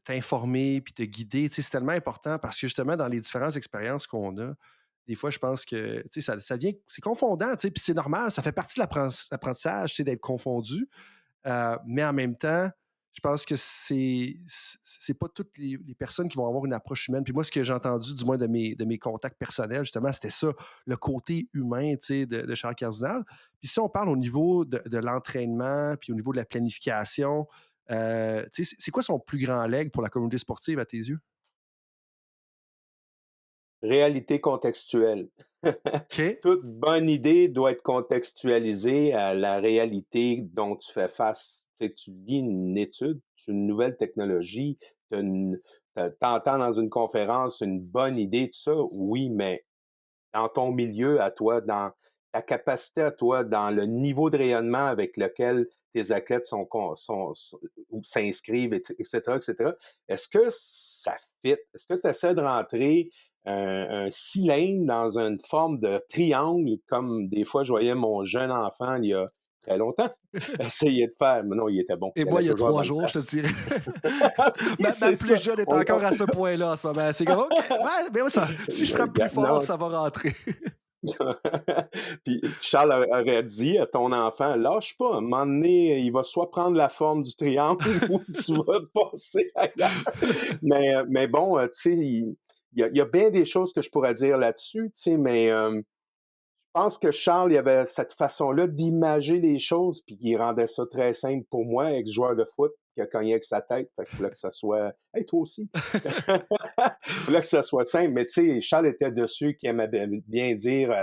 t'informer, puis te guider, tu sais, c'est tellement important parce que justement, dans les différentes expériences qu'on a, des fois, je pense que tu sais, ça devient, c'est confondant, tu sais, puis c'est normal, ça fait partie de l'apprentissage, tu sais, d'être confondu, mais en même temps, Je pense que c'est pas toutes les personnes qui vont avoir une approche humaine. Puis moi, ce que j'ai entendu, du moins de mes contacts personnels, justement, c'était ça, le côté humain, tu sais, de Charles Cardinal. Puis si on parle au niveau de l'entraînement, puis au niveau de la planification, tu sais, c'est quoi son plus grand leg pour la communauté sportive à tes yeux? Réalité contextuelle. OK. Toute bonne idée doit être contextualisée à la réalité dont tu fais face. Tu sais, tu lis une étude sur une nouvelle technologie, t'entends dans une conférence une bonne idée, tout ça, oui, mais dans ton milieu à toi, dans ta capacité à toi, dans le niveau de rayonnement avec lequel tes athlètes s'inscrivent, etc., etc. Est-ce que ça fit? Est-ce que tu essaies de rentrer un cylindre dans une forme de triangle, comme des fois je voyais mon jeune enfant il y a très longtemps essayer de faire, mais non, il était bon. Et Il moi, allait il y a toujours à la 3 bonne jours, je te place. dirais. Oui, Ma c'est plus ça. jeune est encore à ce point-là en ce moment. C'est comme, OK, ouais, mais ça, si je frappe plus fort, Non, ça va rentrer. puis Charles aurait dit à ton enfant, lâche pas, à un moment donné, il va soit prendre la forme du triangle ou tu vas passer ailleurs. Mais bon, tu sais, il y a bien des choses que je pourrais dire là-dessus, tu sais, mais je pense que Charles, il avait cette façon-là d'imager les choses, puis il rendait ça très simple pour moi, ex-joueur de foot, qui a cogné avec sa tête, fait qu'il fallait que ça soit... Hey, toi aussi! Il fallait que ça soit simple, mais tu sais, Charles était dessus, qui aimait bien dire...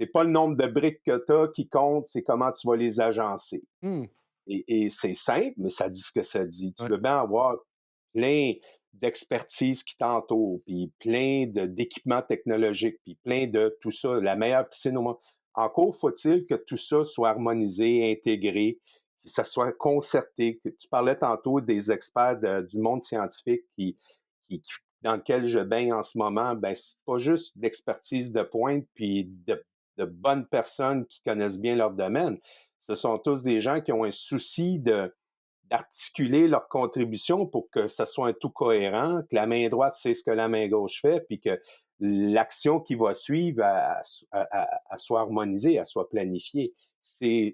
c'est pas le nombre de briques que tu as qui compte, c'est comment tu vas les agencer. Hmm, Et c'est simple, mais ça dit ce que ça dit. Tu ouais. veux bien avoir plein d'expertise qui t'entoure, puis plein d'équipements technologiques, puis plein de tout ça, la meilleure piscine au monde. Encore faut-il que tout ça soit harmonisé, intégré, que ça soit concerté. Tu parlais tantôt des experts du monde scientifique dans lequel je baigne en ce moment. Ben, c'est pas juste d'expertise de pointe, puis de bonnes personnes qui connaissent bien leur domaine. Ce sont tous des gens qui ont un souci d'articuler leur contribution pour que ça soit un tout cohérent, que la main droite sait ce que la main gauche fait, puis que l'action qui va suivre, elle soit harmonisée, elle soit planifiée.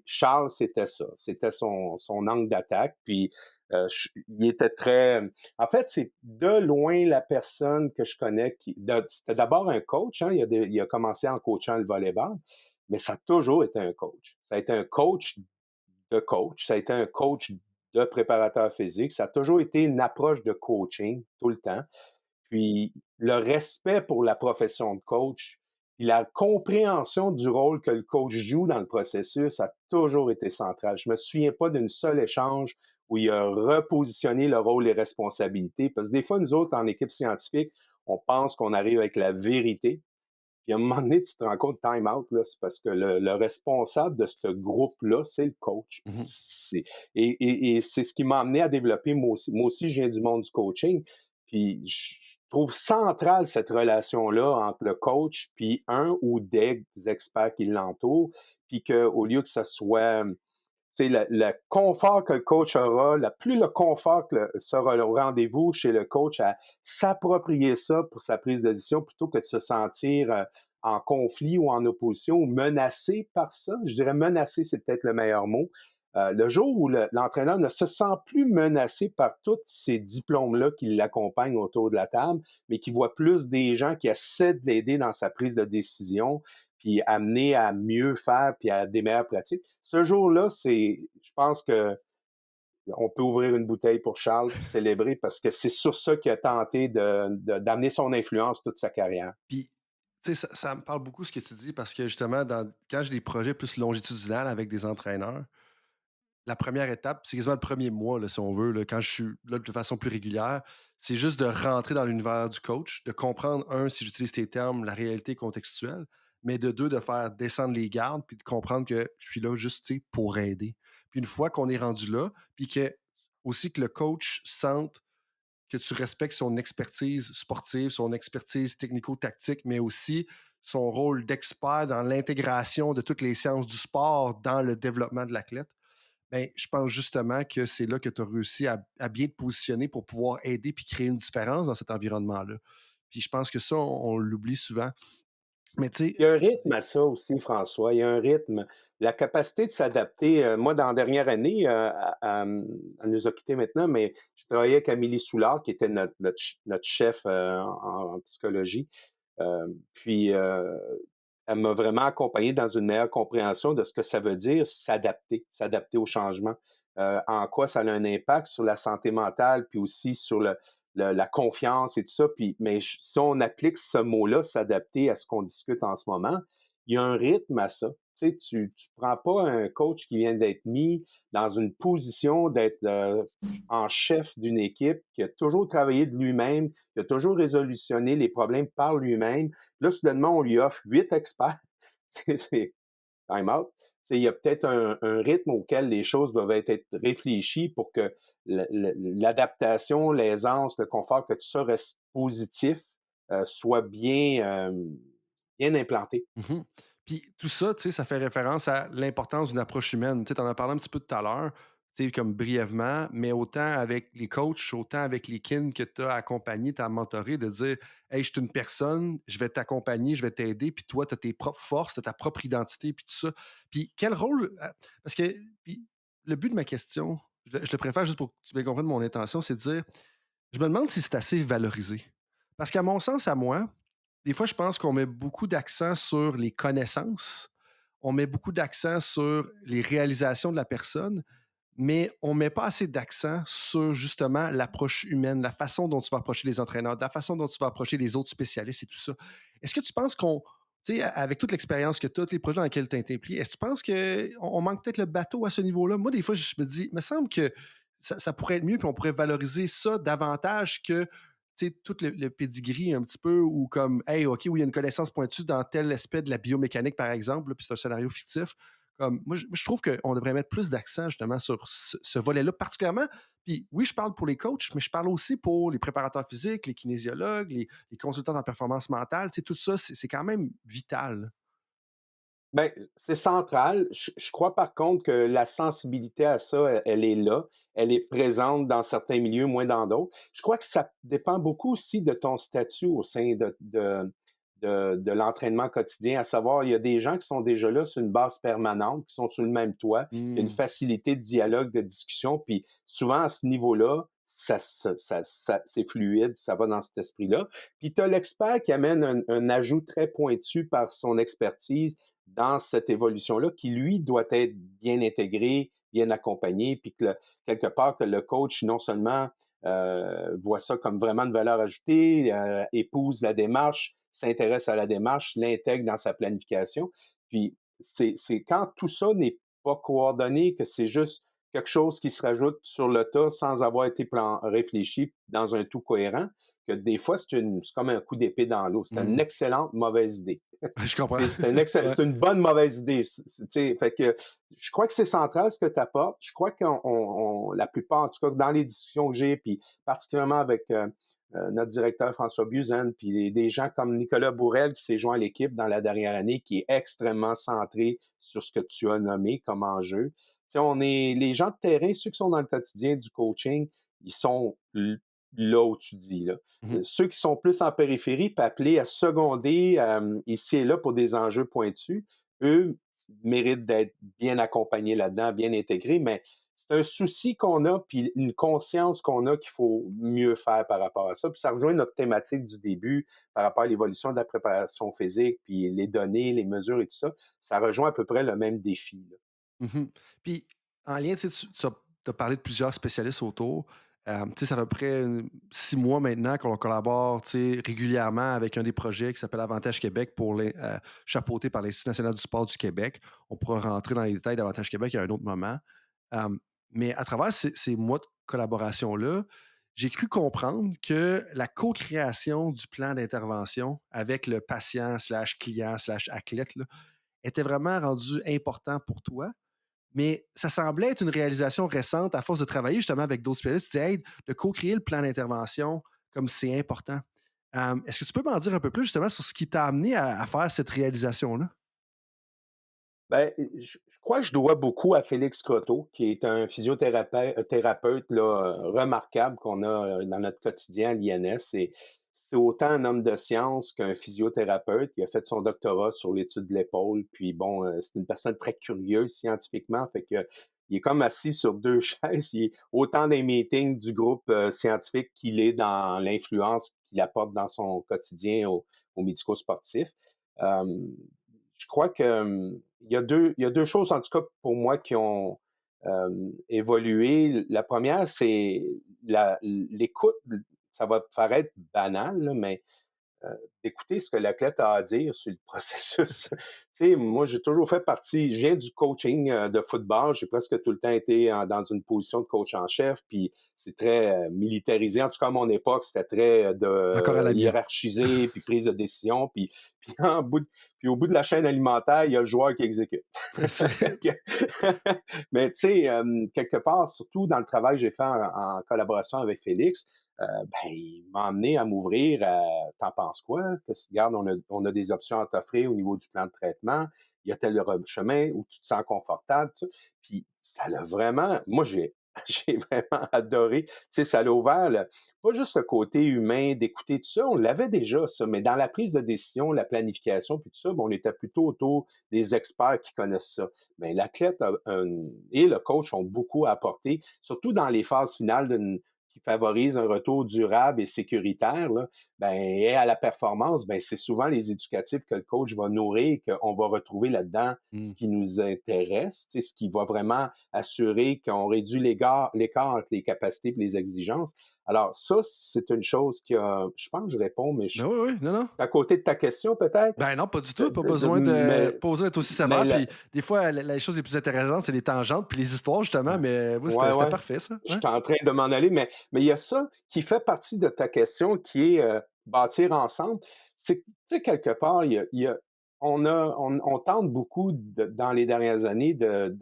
Charles, c'était ça. C'était son angle d'attaque. Puis, il était très... En fait, c'est de loin la personne que je connais c'était d'abord un coach. Hein, il a commencé en coachant le volleyball, mais ça a toujours été un coach. Ça a été un coach de coach, ça a été un coach de préparateur physique, ça a toujours été une approche de coaching tout le temps. Puis le respect pour la profession de coach, puis la compréhension du rôle que le coach joue dans le processus a toujours été central. Je me souviens pas d'un seul échange où il a repositionné le rôle et responsabilités, parce que des fois, nous autres, en équipe scientifique, on pense qu'on arrive avec la vérité, puis à un moment donné, tu te rends compte, time out, là, c'est parce que le responsable de ce groupe-là, c'est le coach. Mhm. Et c'est ce qui m'a amené à développer, moi aussi. Moi aussi, je viens du monde du coaching. Puis je trouve centrale cette relation-là entre le coach puis un ou des experts qui l'entourent. Puis qu'au lieu que ça soit le confort que le coach aura, plus le confort sera le rendez-vous chez le coach à s'approprier ça pour sa prise de décision plutôt que de se sentir en conflit ou en opposition ou menacé par ça. Je dirais menacé, c'est peut-être le meilleur mot. Le jour où l'entraîneur ne se sent plus menacé par tous ces diplômes-là qui l'accompagnent autour de la table, mais qui voit plus des gens qui essaient de l'aider dans sa prise de décision, puis amener à mieux faire, puis à des meilleures pratiques. Ce jour-là, je pense que on peut ouvrir une bouteille pour Charles puis célébrer parce que c'est sur ça qu'il a tenté d'amener son influence toute sa carrière. Puis, tu sais, ça me parle beaucoup ce que tu dis parce que justement, quand j'ai des projets plus longitudinales avec des entraîneurs, la première étape, c'est quasiment le premier mois, là, si on veut, là, quand je suis là de façon plus régulière, c'est juste de rentrer dans l'univers du coach, de comprendre, un, si j'utilise tes termes, la réalité contextuelle, mais de deux, de faire descendre les gardes, puis de comprendre que je suis là juste tu sais, pour aider. Puis une fois qu'on est rendu là, puis que aussi que le coach sente que tu respectes son expertise sportive, son expertise technico-tactique, mais aussi son rôle d'expert dans l'intégration de toutes les sciences du sport dans le développement de l'athlète. Ben, je pense justement que c'est là que tu as réussi à bien te positionner pour pouvoir aider puis créer une différence dans cet environnement-là. Puis je pense que ça, on l'oublie souvent. Mais tu sais, Il y a un rythme à ça aussi, François. Il y a un rythme. la capacité de s'adapter. Moi, dans la dernière année, elle nous a quittés maintenant, mais je travaillais avec Amélie Soulard, qui était notre chef en psychologie. Puis, elle m'a vraiment accompagné dans une meilleure compréhension de ce que ça veut dire s'adapter au changement. En quoi ça a un impact sur la santé mentale, puis aussi sur la confiance et tout ça. Puis, mais si on applique ce mot-là, s'adapter à ce qu'on discute en ce moment, il y a un rythme à ça. Tu sais, tu prends pas un coach qui vient d'être mis dans une position d'être en chef d'une équipe, qui a toujours travaillé de lui-même, qui a toujours résolutionné les problèmes par lui-même. Là, soudainement, on lui offre 8 experts. C'est time out. Il y a peut-être un rythme auquel les choses doivent être réfléchies pour que l'adaptation, l'aisance, le confort, que tout ça reste positif, soit bien implanté. Mhm. Puis tout ça, tu sais, ça fait référence à l'importance d'une approche humaine. Tu sais, en as parlé un petit peu tout à l'heure, tu sais, comme brièvement, mais autant avec les coachs, autant avec les kin que tu as accompagnés, tu as mentoré, de dire hey, je suis une personne, je vais t'accompagner, je vais t'aider, puis toi, tu as tes propres forces, tu as ta propre identité, puis tout ça. Puis quel rôle. Parce que puis, le but de ma question, je le préfère juste pour que tu bien comprennes mon intention, c'est de dire je me demande si c'est assez valorisé. Parce qu'à mon sens, à moi, des fois, je pense qu'on met beaucoup d'accent sur les connaissances, on met beaucoup d'accent sur les réalisations de la personne, mais on ne met pas assez d'accent sur justement l'approche humaine, la façon dont tu vas approcher les entraîneurs, la façon dont tu vas approcher les autres spécialistes et tout ça. Est-ce que tu penses qu'on, tu sais, avec toute l'expérience que tu as, tous les projets dans lesquels tu as été impliqué, est-ce que tu penses qu'on manque peut-être le bateau à ce niveau-là? Moi, des fois, je me dis, il me semble que ça pourrait être mieux, puis on pourrait valoriser ça davantage que tout le pedigree un petit peu, ou comme, hey, OK, oui, il y a une connaissance pointue dans tel aspect de la biomécanique, par exemple, là, puis c'est un scénario fictif. Comme, moi, je trouve qu'on devrait mettre plus d'accent justement sur ce volet-là, particulièrement. Puis oui, je parle pour les coachs, mais je parle aussi pour les préparateurs physiques, les kinésiologues, les consultants en performance mentale. Tout ça, c'est quand même vital. Ben, c'est central. Je crois par contre que la sensibilité à ça, elle est là. Elle est présente dans certains milieux, moins dans d'autres. Je crois que ça dépend beaucoup aussi de ton statut au sein de l'entraînement quotidien, à savoir, il y a des gens qui sont déjà là sur une base permanente, qui sont sur le même toit, il y a une Mm. facilité de dialogue, de discussion, puis souvent à ce niveau-là, c'est fluide, ça va dans cet esprit-là. Puis tu as l'expert qui amène un ajout très pointu par son expertise dans cette évolution-là, qui, lui, doit être bien intégré, bien accompagné, puis que quelque part que le coach, non seulement voit ça comme vraiment une valeur ajoutée, épouse la démarche, s'intéresse à la démarche, l'intègre dans sa planification. Puis c'est quand tout ça n'est pas coordonné, que c'est juste quelque chose qui se rajoute sur le tas sans avoir été réfléchi dans un tout cohérent, que des fois, c'est comme un coup d'épée dans l'eau. C'est une Mm. excellente mauvaise idée. Je comprends. Ouais. C'est une bonne mauvaise idée. Fait que je crois que c'est central ce que tu apportes. Je crois que la plupart, en tout cas dans les discussions que j'ai, puis particulièrement avec notre directeur François Buzen, puis des gens comme Nicolas Bourrel qui s'est joint à l'équipe dans la dernière année, qui est extrêmement centré sur ce que tu as nommé comme enjeu. Les gens de terrain, ceux qui sont dans le quotidien du coaching, ils sont là où tu dis, là. Mhm. Ceux qui sont plus en périphérie, puis appelés à seconder ici et là pour des enjeux pointus, eux méritent d'être bien accompagnés là-dedans, bien intégrés, mais c'est un souci qu'on a, puis une conscience qu'on a qu'il faut mieux faire par rapport à ça. Puis ça rejoint notre thématique du début par rapport à l'évolution de la préparation physique, puis les données, les mesures et tout ça. Ça rejoint à peu près le même défi, là. Mhm. Puis, en lien, tu as parlé de plusieurs spécialistes autour. Ça fait à peu près 6 mois maintenant qu'on collabore régulièrement avec un des projets qui s'appelle Avantage Québec chapeauté par l'Institut national du sport du Québec. On pourra rentrer dans les détails d'Avantage Québec à un autre moment. Euh, mais à travers ces mois de collaboration-là, j'ai cru comprendre que la co-création du plan d'intervention avec le patient slash client slash athlète là, était vraiment rendu important pour toi, mais ça semblait être une réalisation récente à force de travailler justement avec d'autres spécialistes. Tu dis, hey, de co-créer le plan d'intervention, comme c'est important. Est-ce que tu peux m'en dire un peu plus justement sur ce qui t'a amené à faire cette réalisation-là? Ben, je crois que je dois beaucoup à Félix Croteau, qui est un physiothérapeute là, remarquable qu'on a dans notre quotidien à l'INS. c'est autant un homme de science qu'un physiothérapeute. Il a fait son doctorat sur l'étude de l'épaule. Puis bon, c'est une personne très curieuse scientifiquement. Fait que il est comme assis sur deux chaises. Il est autant dans les meetings du groupe scientifique qu'il est dans l'influence qu'il apporte dans son quotidien aux médico-sportifs. Euh, je crois que il y a deux choses, en tout cas, pour moi, qui ont évolué. La première, c'est l'écoute. Ça va paraître banal, là, mais euh, d'écouter ce que l'athlète a à dire sur le processus. Tu sais, moi, j'ai toujours fait partie, je viens du coaching de football, j'ai presque tout le temps été dans une position de coach en chef, puis c'est très militarisé. En tout cas, à mon époque, c'était très Encore à la mienne. hiérarchisé, puis prise de décision, puis, puis au bout de la chaîne alimentaire, il y a le joueur qui exécute. Mais tu sais, quelque part, surtout dans le travail que j'ai fait en collaboration avec Félix, ben, il m'a amené à m'ouvrir à t'en penses quoi? Regarde, on a des options à t'offrir au niveau du plan de traitement. Il y a tel chemin où tu te sens confortable. Tu sais. Puis ça l'a vraiment, moi j'ai vraiment adoré. Tu sais, ça l'a ouvert pas juste le côté humain d'écouter tout ça, on l'avait déjà ça, mais dans la prise de décision, la planification, puis tout ça, bon, on était plutôt autour des experts qui connaissent ça. Mais l'athlète et le coach ont beaucoup à apporter, surtout dans les phases finales qui favorise un retour durable et sécuritaire, là, ben, et à la performance, ben, c'est souvent les éducatifs que le coach va nourrir, qu'on va retrouver là-dedans ce qui nous intéresse, ce qui va vraiment assurer qu'on réduit l'écart entre les capacités et les exigences. Alors, ça, c'est une chose qui a, je pense que je réponds, mais je Ben oui, oui, non, non. à côté de ta question, peut-être. Ben non, pas du tout. Pas besoin Mais, de poser d'être aussi sévère. Puis des fois, les choses les plus intéressantes, c'est les tangentes puis les histoires, justement. Mais oui, c'était parfait, ça. Je suis en train de m'en aller, mais il y a ça qui fait partie de ta question, qui est bâtir ensemble. C'est, tu sais, quelque part, on tente beaucoup dans les dernières années de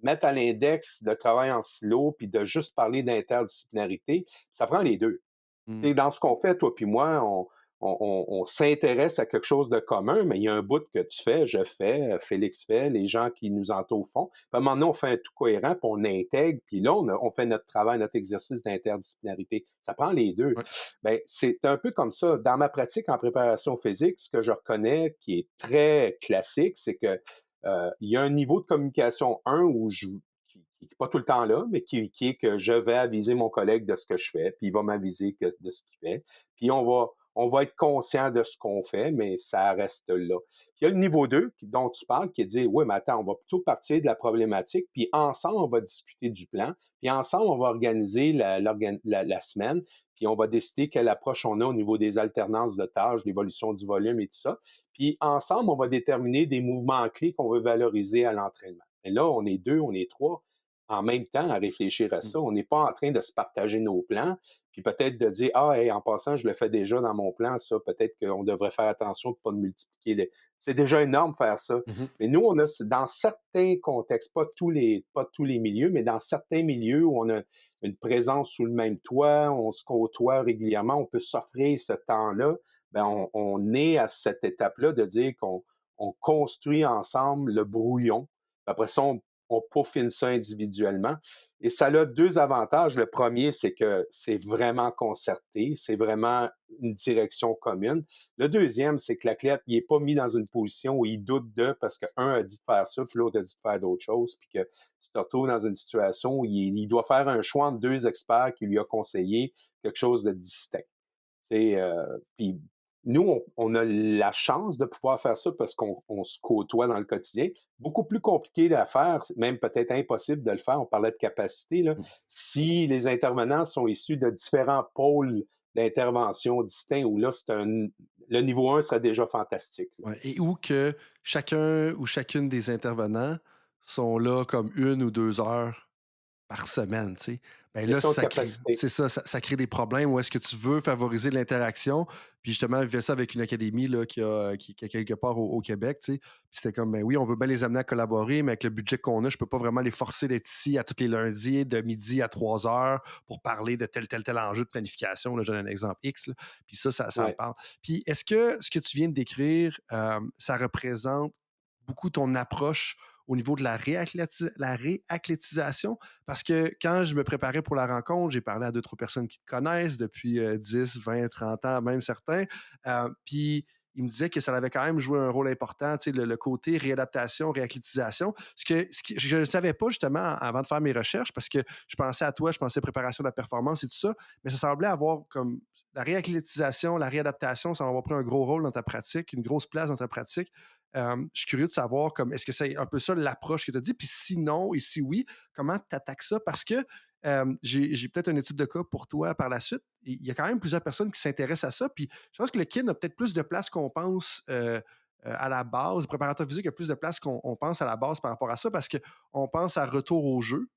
mettre à l'index le travail en silo puis de juste parler d'interdisciplinarité. Ça prend les deux. Mm. Tu sais, dans ce qu'on fait, toi puis moi, on s'intéresse à quelque chose de commun, mais il y a un bout que tu fais, je fais, Félix fait, les gens qui nous entourent font. Puis à un moment donné, on fait un tout cohérent, puis on intègre, puis là, on fait notre travail, notre exercice d'interdisciplinarité. Ça prend les deux. Ouais. Ben, c'est un peu comme ça. Dans ma pratique en préparation physique, ce que je reconnais qui est très classique, c'est que il y a un niveau de communication, où qui n'est pas tout le temps là, mais qui est que je vais aviser mon collègue de ce que je fais, puis il va m'aviser de ce qu'il fait. Puis on va être conscient de ce qu'on fait, mais ça reste là. Puis il y a le niveau 2 dont tu parles, qui est de dire, oui, mais attends, on va plutôt partir de la problématique, puis ensemble, on va discuter du plan, puis ensemble, on va organiser la semaine, puis on va décider quelle approche on a au niveau des alternances de tâches, l'évolution du volume et tout ça. Puis ensemble, on va déterminer des mouvements clés qu'on veut valoriser à l'entraînement. Et là, on est deux, on est trois en même temps à réfléchir à ça. On n'est pas en train de se partager nos plans, puis peut-être de dire, ah, hey, en passant, je le fais déjà dans mon plan, ça, peut-être qu'on devrait faire attention de ne pas multiplier. C'est déjà énorme faire ça. Mm-hmm. Mais nous, on a, dans certains contextes, pas tous les milieux, mais dans certains milieux où on a une présence sous le même toit, on se côtoie régulièrement, on peut s'offrir ce temps-là, ben on est à cette étape-là de dire qu'on construit ensemble le brouillon. Après ça, on peaufine ça individuellement. Et ça a deux avantages. Le premier, c'est que c'est vraiment concerté, c'est vraiment une direction commune. Le deuxième, c'est que l'athlète, il n'est pas mis dans une position où il doute parce qu'un a dit de faire ça, puis l'autre a dit de faire d'autres choses, puis que tu te retrouves dans une situation où il doit faire un choix entre deux experts qui lui ont conseillé quelque chose de distinct. Puis nous, on a la chance de pouvoir faire ça parce qu'on se côtoie dans le quotidien. Beaucoup plus compliqué à faire, même peut-être impossible de le faire. On parlait de capacité, là. Si les intervenants sont issus de différents pôles d'intervention distincts, où là, le niveau 1 serait déjà fantastique. Ouais, et où que chacun ou chacune des intervenants sont là comme 1 ou 2 heures par semaine, tu sais. Ben là, c'est ça, ça crée des problèmes où est-ce que tu veux favoriser l'interaction. Puis justement, je vivais ça avec une académie là, qui a quelque part au Québec, tu sais. Puis c'était comme, ben oui, on veut bien les amener à collaborer, mais avec le budget qu'on a, je peux pas vraiment les forcer d'être ici à tous les lundis, de midi à 3 heures pour parler de tel enjeu de planification. Là, je donne un exemple X. Là. Puis ça me parle. Puis est-ce que ce que tu viens de décrire, ça représente beaucoup ton approche au niveau de la réathlétisation? Parce que quand je me préparais pour la rencontre, j'ai parlé à deux, trois personnes qui te connaissent depuis 10, 20, 30 ans, même certains. Puis il me disait que ça avait quand même joué un rôle important, tu sais, le côté réadaptation, réathlétisation. Ce que je ne savais pas justement avant de faire mes recherches, parce que je pensais à toi, je pensais préparation de la performance et tout ça, mais ça semblait avoir comme la réathlétisation, la réadaptation, ça va avoir pris un gros rôle dans ta pratique, une grosse place dans ta pratique. Je suis curieux de savoir, comme, est-ce que c'est un peu ça l'approche que tu as dit? Puis sinon, et si oui, comment tu attaques ça? Parce que j'ai peut-être une étude de cas pour toi par la suite. Il y a quand même plusieurs personnes qui s'intéressent à ça. Puis je pense que le kin a peut-être plus de place qu'on pense à la base. Le préparateur physique a plus de place qu'on pense à la base par rapport à ça parce qu'on pense à retour au jeu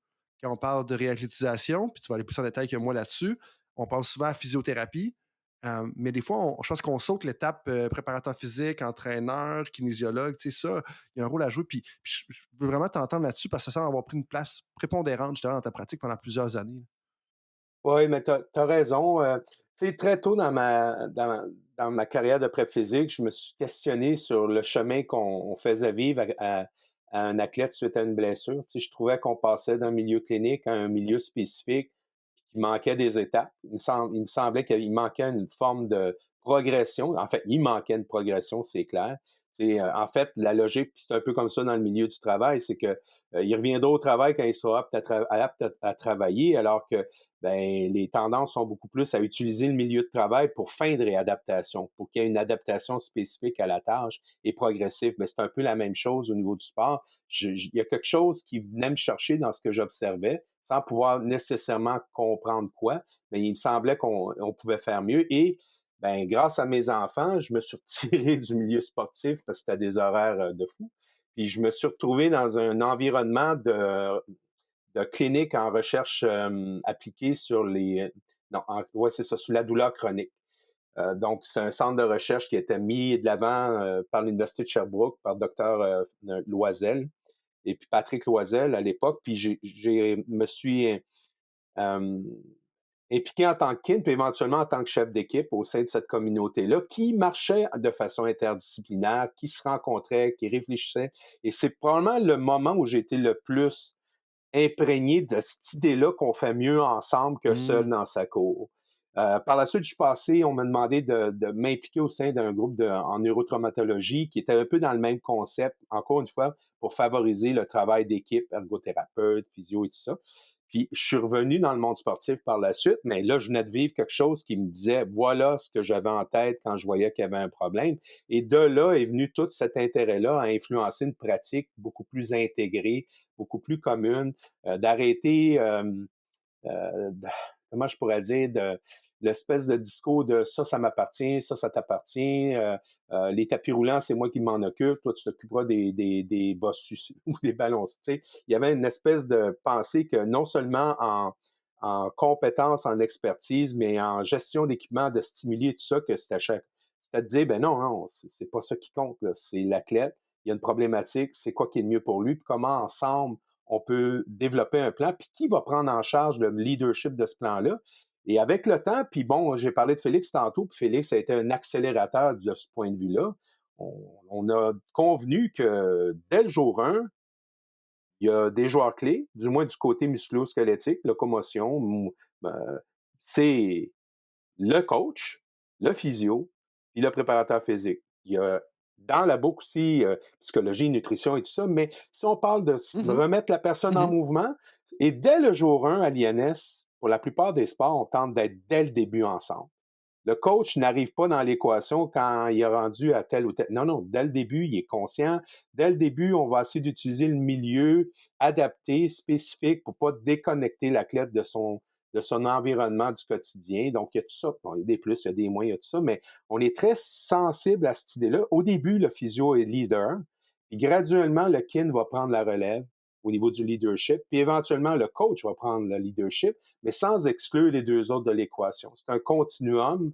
quand on parle de réathlétisation. Puis tu vas aller plus en détail que moi là-dessus. On pense souvent à physiothérapie. Mais des fois, je pense qu'on saute l'étape préparateur physique, entraîneur, kinésiologue, tu sais, ça, il y a un rôle à jouer. Puis je veux vraiment t'entendre là-dessus parce que ça semble avoir pris une place prépondérante justement dans ta pratique pendant plusieurs années. Oui, mais tu as raison. Tu sais, très tôt dans ma carrière de prep physique, je me suis questionné sur le chemin qu'on faisait vivre à un athlète suite à une blessure. Tu sais, je trouvais qu'on passait d'un milieu clinique à un milieu spécifique, puis qu'il manquait des étapes. Il me semblait qu'il manquait une forme de progression. En fait, il manquait une progression, c'est clair. En fait, la logique, puis c'est un peu comme ça dans le milieu du travail, c'est que il reviendra au travail quand il sera apte à travailler, alors que ben, les tendances sont beaucoup plus à utiliser le milieu de travail pour fin de réadaptation, pour qu'il y ait une adaptation spécifique à la tâche et progressive. Mais c'est un peu la même chose au niveau du sport. Il y a quelque chose qui venait me chercher dans ce que j'observais, sans pouvoir nécessairement comprendre quoi, mais il me semblait qu'on pouvait faire mieux. Et ben, grâce à mes enfants, je me suis retiré du milieu sportif parce que c'était des horaires de fou. Puis je me suis retrouvé dans un environnement de clinique en recherche appliquée sur les. Non, ouais, c'est ça, sur la douleur chronique. Donc, c'est un centre de recherche qui a été mis de l'avant par l'Université de Sherbrooke, par Dr Loisel, et puis Patrick Loisel à l'époque. Puis me suis euh, impliqué en tant que kin, puis éventuellement en tant que chef d'équipe au sein de cette communauté-là, qui marchait de façon interdisciplinaire, qui se rencontrait, qui réfléchissait. Et c'est probablement le moment où j'ai été le plus imprégné de cette idée-là qu'on fait mieux ensemble que seul Mm. dans sa cour. Par la suite, je suis passé, on m'a demandé de m'impliquer au sein d'un groupe en neurotraumatologie qui était un peu dans le même concept, encore une fois, pour favoriser le travail d'équipe, ergothérapeute, physio et tout ça. Puis je suis revenu dans le monde sportif par la suite, mais là, je venais de vivre quelque chose qui me disait, voilà ce que j'avais en tête quand je voyais qu'il y avait un problème. Et de là est venu tout cet intérêt-là à influencer une pratique beaucoup plus intégrée, beaucoup plus commune, d'arrêter, comment je pourrais dire, l'espèce de discours de ça m'appartient, ça t'appartient, les tapis roulants, c'est moi qui m'en occupe, toi tu t'occuperas des bosses ou des ballons. Tu sais, il y avait une espèce de pensée que non seulement en compétences, en expertise, mais en gestion d'équipement, de stimuli et tout ça, que c'était de dire, ben non, non, c'est pas ça qui compte, là. C'est l'athlète, il y a une problématique, c'est quoi qui est le mieux pour lui, puis comment ensemble on peut développer un plan, puis qui va prendre en charge le leadership de ce plan-là. Et avec le temps, puis bon, j'ai parlé de Félix tantôt, puis Félix a été un accélérateur de ce point de vue-là. On a convenu que dès le jour 1, il y a des joueurs clés, du moins du côté musculo-squelettique, locomotion, c'est le coach, le physio, puis le préparateur physique. Il y a dans la boucle aussi psychologie, nutrition et tout ça, mais si on parle de Mhm. remettre la personne en Mhm. mouvement, et dès le jour 1 à l'INS, pour la plupart des sports, on tente d'être dès le début ensemble. Le coach n'arrive pas dans l'équation quand il est rendu à tel ou tel. Non, non, dès le début, il est conscient. Dès le début, on va essayer d'utiliser le milieu adapté, spécifique, pour ne pas déconnecter l'athlète de son environnement du quotidien. Donc, il y a tout ça. Bon, il y a des plus, il y a des moins, il y a tout ça, mais on est très sensible à cette idée-là. Au début, le physio est leader, puis graduellement, le kin va prendre la relève au niveau du leadership, puis éventuellement, le coach va prendre le leadership, mais sans exclure les deux autres de l'équation. C'est un continuum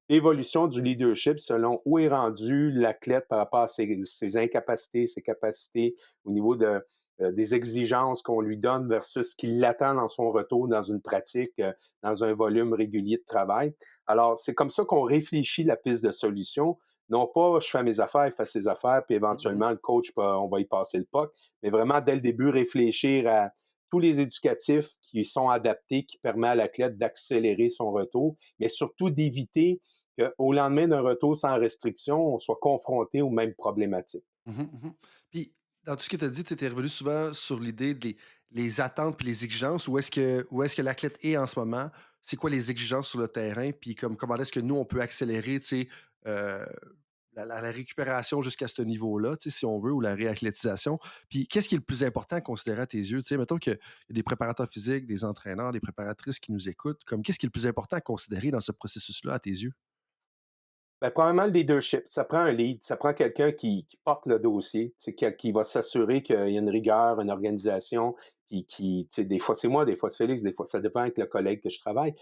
d'évolution du leadership selon où est rendu l'athlète par rapport à ses incapacités, ses capacités, au niveau des exigences qu'on lui donne versus ce qu'il attend dans son retour dans une pratique, dans un volume régulier de travail. Alors, c'est comme ça qu'on réfléchit la piste de solution. Non pas je fais mes affaires, il fait ses affaires, puis éventuellement, le coach, on va y passer le puck, mais vraiment, dès le début, réfléchir à tous les éducatifs qui sont adaptés, qui permettent à l'athlète d'accélérer son retour, mais surtout d'éviter qu'au lendemain d'un retour sans restriction, on soit confronté aux mêmes problématiques. Mhm, mhm. Puis, dans tout ce que tu as dit, tu étais revenu souvent sur l'idée des les attentes et les exigences. Où est-ce que l'athlète est en ce moment? C'est quoi les exigences sur le terrain? Puis, comment est-ce que nous, on peut accélérer, tu sais, euh, la récupération jusqu'à ce niveau-là, tu sais, si on veut, ou la réathlétisation. Puis, qu'est-ce qui est le plus important à considérer à tes yeux? Tu sais, mettons qu'il y a des préparateurs physiques, des entraîneurs, des préparatrices qui nous écoutent. Qu'est-ce qui est le plus important à considérer dans ce processus-là à tes yeux? Ben, premièrement, le leadership. Ça prend un lead, ça prend quelqu'un qui porte le dossier, tu sais, qui va s'assurer qu'il y a une rigueur, une organisation, puis tu sais, des fois c'est moi, des fois c'est Félix, des fois ça dépend avec le collègue que je travaille.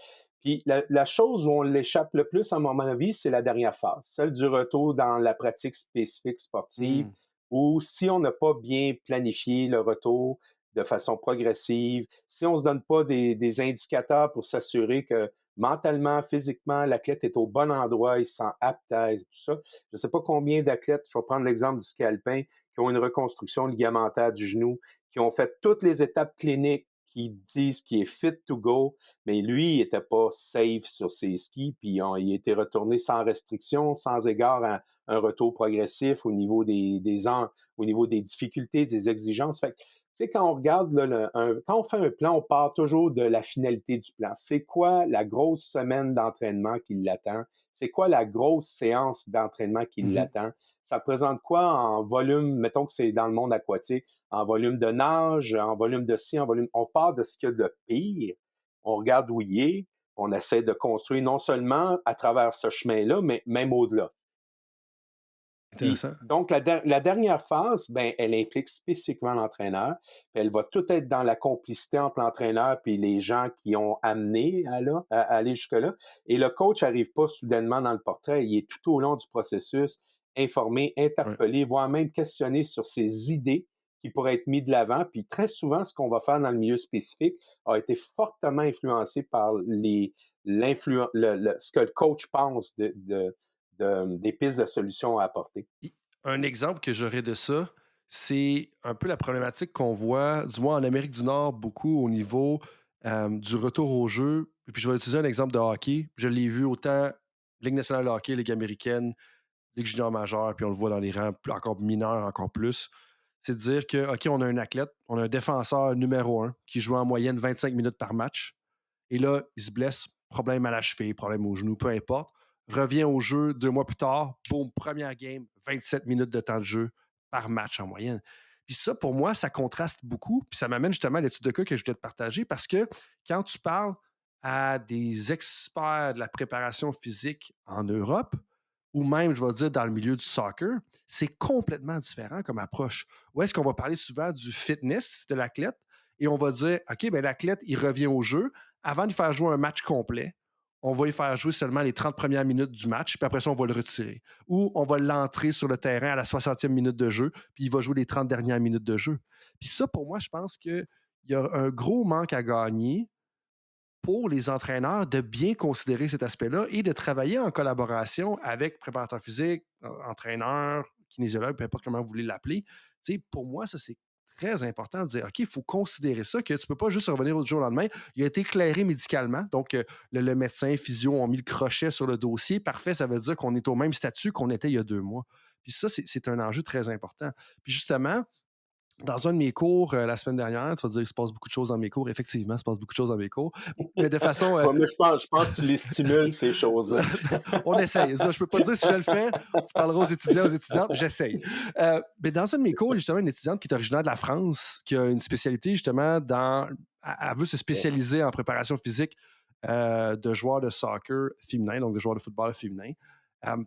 Puis la chose où on l'échappe le plus, à mon avis, c'est la dernière phase, celle du retour dans la pratique spécifique sportive, Hmm. où si on n'a pas bien planifié le retour de façon progressive, si on ne se donne pas des indicateurs pour s'assurer que mentalement, physiquement, l'athlète est au bon endroit, il se sent apte à tout ça. Je ne sais pas combien d'athlètes, je vais prendre l'exemple du ski alpin, qui ont une reconstruction ligamentaire du genou, qui ont fait toutes les étapes cliniques qui disent qu'il est fit to go, mais lui, il n'était pas safe sur ses skis, puis il a été retourné sans restriction, sans égard à un retour progressif au niveau des difficultés, des exigences. Fait que, tu sais, quand on regarde, là, quand on fait un plan, on part toujours de la finalité du plan. C'est quoi la grosse semaine d'entraînement qui l'attend? C'est quoi la grosse séance d'entraînement qui Mhm. l'attend? Ça représente quoi en volume, mettons que c'est dans le monde aquatique, en volume de nage, en volume de ci, en volume. On part de ce qu'il y a de pire, on regarde où il est, on essaie de construire non seulement à travers ce chemin-là, mais même au-delà. Puis, Intéressant. donc, la dernière phase, ben, elle implique spécifiquement l'entraîneur. Puis elle va tout être dans la complicité entre l'entraîneur et les gens qui ont amené à aller jusque-là. Et le coach n'arrive pas soudainement dans le portrait. Il est tout au long du processus informé, Ouais. interpellé, voire même questionné sur ses idées qui pourraient être mises de l'avant. Puis très souvent, ce qu'on va faire dans le milieu spécifique a été fortement influencé par ce que le coach pense des pistes de solutions à apporter. Un exemple que j'aurais de ça, c'est un peu la problématique qu'on voit, du moins en Amérique du Nord, beaucoup au niveau du retour au jeu. Et puis je vais utiliser un exemple de hockey. Je l'ai vu autant Ligue nationale de hockey, Ligue américaine, Ligue junior majeure, puis on le voit dans les rangs encore mineurs, encore plus. C'est de dire que, OK, on a un athlète, on a un défenseur numéro un qui joue en moyenne 25 minutes par match. Et là, il se blesse, problème à la cheville, problème au genou, peu importe. Revient au jeu 2 mois plus tard, boum, première game, 27 minutes de temps de jeu par match en moyenne. Puis ça, pour moi, ça contraste beaucoup. Puis ça m'amène justement à l'étude de cas que je dois te partager parce que quand tu parles à des experts de la préparation physique en Europe, ou même, je vais dire, dans le milieu du soccer, c'est complètement différent comme approche. Où est-ce qu'on va parler souvent du fitness de l'athlète et on va dire, OK, ben l'athlète, il revient au jeu. Avant de faire jouer un match complet, on va y faire jouer seulement les 30 premières minutes du match, puis après ça, on va le retirer. Ou on va l'entrer sur le terrain à la 60e minute de jeu, puis il va jouer les 30 dernières minutes de jeu. Puis ça, pour moi, je pense qu'il y a un gros manque à gagner pour les entraîneurs de bien considérer cet aspect-là et de travailler en collaboration avec préparateurs physiques, entraîneurs, kinésiologues, peu importe comment vous voulez l'appeler. Tu sais, pour moi, ça, c'est très important de dire, OK, il faut considérer ça, que tu ne peux pas juste revenir au jour au lendemain. Il a été éclairé médicalement. Donc, le médecin, physio ont mis le crochet sur le dossier. Parfait, ça veut dire qu'on est au même statut qu'on était il y a 2 mois. Puis ça, c'est un enjeu très important. Puis justement, dans un de mes cours la semaine dernière, tu vas dire qu'il se passe beaucoup de choses dans mes cours. Effectivement, il se passe beaucoup de choses dans mes cours. Mais de façon. Moi, je pense que tu les stimules, ces choses-là. On essaye. Ça, je ne peux pas dire si je le fais. Tu parleras aux étudiants, aux étudiantes. J'essaye. Mais dans un de mes cours, il y a justement une étudiante qui est originaire de la France, qui a une spécialité justement dans. Elle veut se spécialiser en préparation physique de joueurs de soccer féminin, donc de joueurs de football féminin.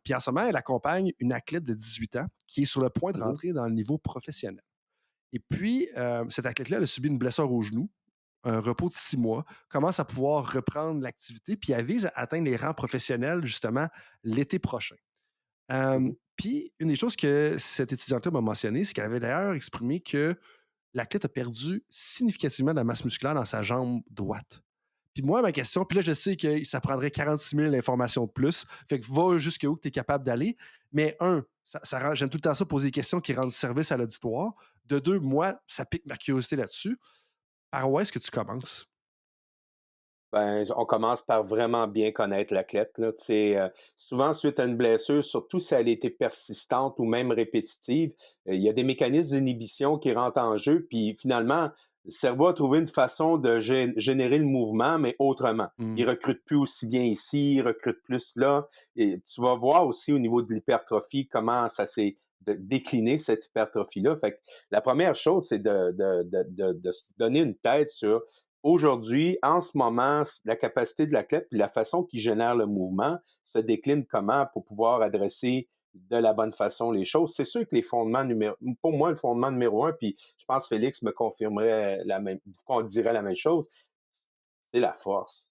Puis en ce moment, elle accompagne une athlète de 18 ans qui est sur le point de Mhm. rentrer dans le niveau professionnel. Et puis, cette athlète-là, elle a subi une blessure au genou, un repos de 6 mois, commence à pouvoir reprendre l'activité, puis elle vise à atteindre les rangs professionnels, justement, l'été prochain. Mhm. Puis, une des choses que cette étudiante-là m'a mentionné, c'est qu'elle avait d'ailleurs exprimé que l'athlète a perdu significativement de la masse musculaire dans sa jambe droite. Puis moi, ma question, puis là, je sais que ça prendrait 46 000 informations de plus. Fait que va jusqu'où tu es capable d'aller. Mais j'aime tout le temps ça, poser des questions qui rendent service à l'auditoire. De deux, moi, ça pique ma curiosité là-dessus. Par où est-ce que tu commences? Ben, on commence par vraiment bien connaître l'athlète, là. Tu sais, souvent, suite à une blessure, surtout si elle a été persistante ou même répétitive, il y a des mécanismes d'inhibition qui rentrent en jeu, puis finalement, le cerveau a trouvé une façon de générer le mouvement, mais autrement. Hmm. Il recrute plus aussi bien ici, il recrute plus là. Et tu vas voir aussi au niveau de l'hypertrophie comment ça s'est décliné, cette hypertrophie-là. Fait que la première chose, c'est de se donner une tête sur aujourd'hui, en ce moment, la capacité de l'athlète puis la façon qu'il génère le mouvement se décline comment pour pouvoir adresser de la bonne façon les choses. C'est sûr que les fondements pour moi, le fondement numéro un, puis je pense que Félix me confirmerait qu'on dirait la même chose, c'est la force.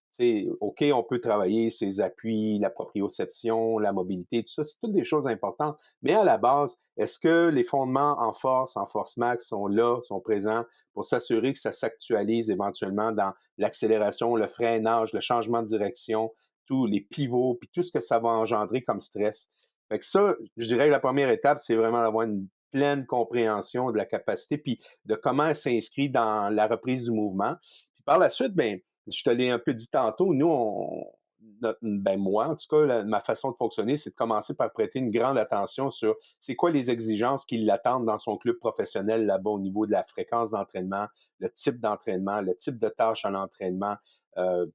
OK, on peut travailler ses appuis, la proprioception, la mobilité, tout ça, c'est toutes des choses importantes. Mais à la base, est-ce que les fondements en force max sont là, sont présents pour s'assurer que ça s'actualise éventuellement dans l'accélération, le freinage, le changement de direction, tous les pivots, puis tout ce que ça va engendrer comme stress. Fait que ça, je dirais que la première étape, c'est vraiment d'avoir une pleine compréhension de la capacité, puis de comment elle s'inscrit dans la reprise du mouvement. Puis par la suite, ben, je te l'ai un peu dit tantôt, moi, en tout cas, ma façon de fonctionner, c'est de commencer par prêter une grande attention sur c'est quoi les exigences qui l'attendent dans son club professionnel là-bas au niveau de la fréquence d'entraînement, le type d'entraînement, le type de tâche à l'entraînement.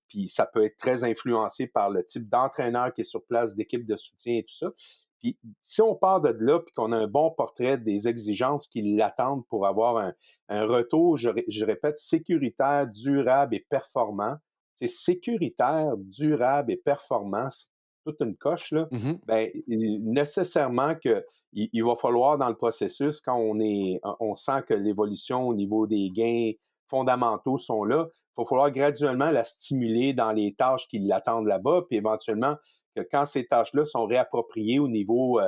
Puis ça peut être très influencé par le type d'entraîneur qui est sur place, d'équipe de soutien et tout ça. Puis si on part de là, puis qu'on a un bon portrait des exigences qui l'attendent pour avoir un retour, je répète, sécuritaire, durable et performant. C'est sécuritaire, durable et performant, c'est toute une coche, là. Mhm. Ben, nécessairement il va falloir dans le processus, quand on sent que l'évolution au niveau des gains fondamentaux sont là, il va falloir graduellement la stimuler dans les tâches qui l'attendent là-bas, puis éventuellement que quand ces tâches-là sont réappropriées au niveau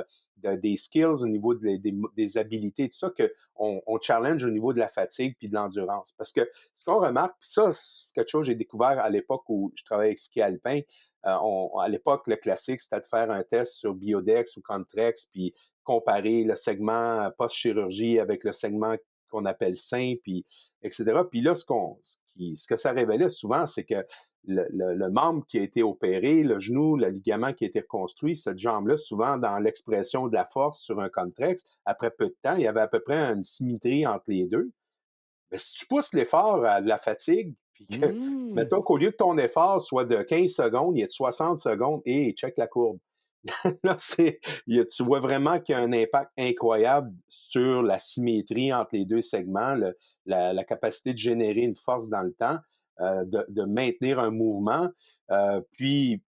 des skills, au niveau des habilités, tout ça, qu'on challenge au niveau de la fatigue puis de l'endurance. Parce que ce qu'on remarque, puis ça, c'est quelque chose que j'ai découvert à l'époque où je travaillais avec ski alpin. À l'époque, le classique, c'était de faire un test sur Biodex ou Contrex, puis comparer le segment post-chirurgie avec le segment qu'on appelle sain, puis etc. Puis là, ce que ça révélait souvent, c'est que le membre qui a été opéré, le genou, le ligament qui a été reconstruit, cette jambe-là, souvent dans l'expression de la force sur un Contrex, après peu de temps, il y avait à peu près une symétrie entre les deux. Mais si tu pousses l'effort à de la fatigue, puis que, mettons qu'au lieu que ton effort soit de 15 secondes, il est de 60 secondes, et check la courbe. Là, tu vois vraiment qu'il y a un impact incroyable sur la symétrie entre les deux segments, la capacité de générer une force dans le temps, de maintenir un mouvement. Puis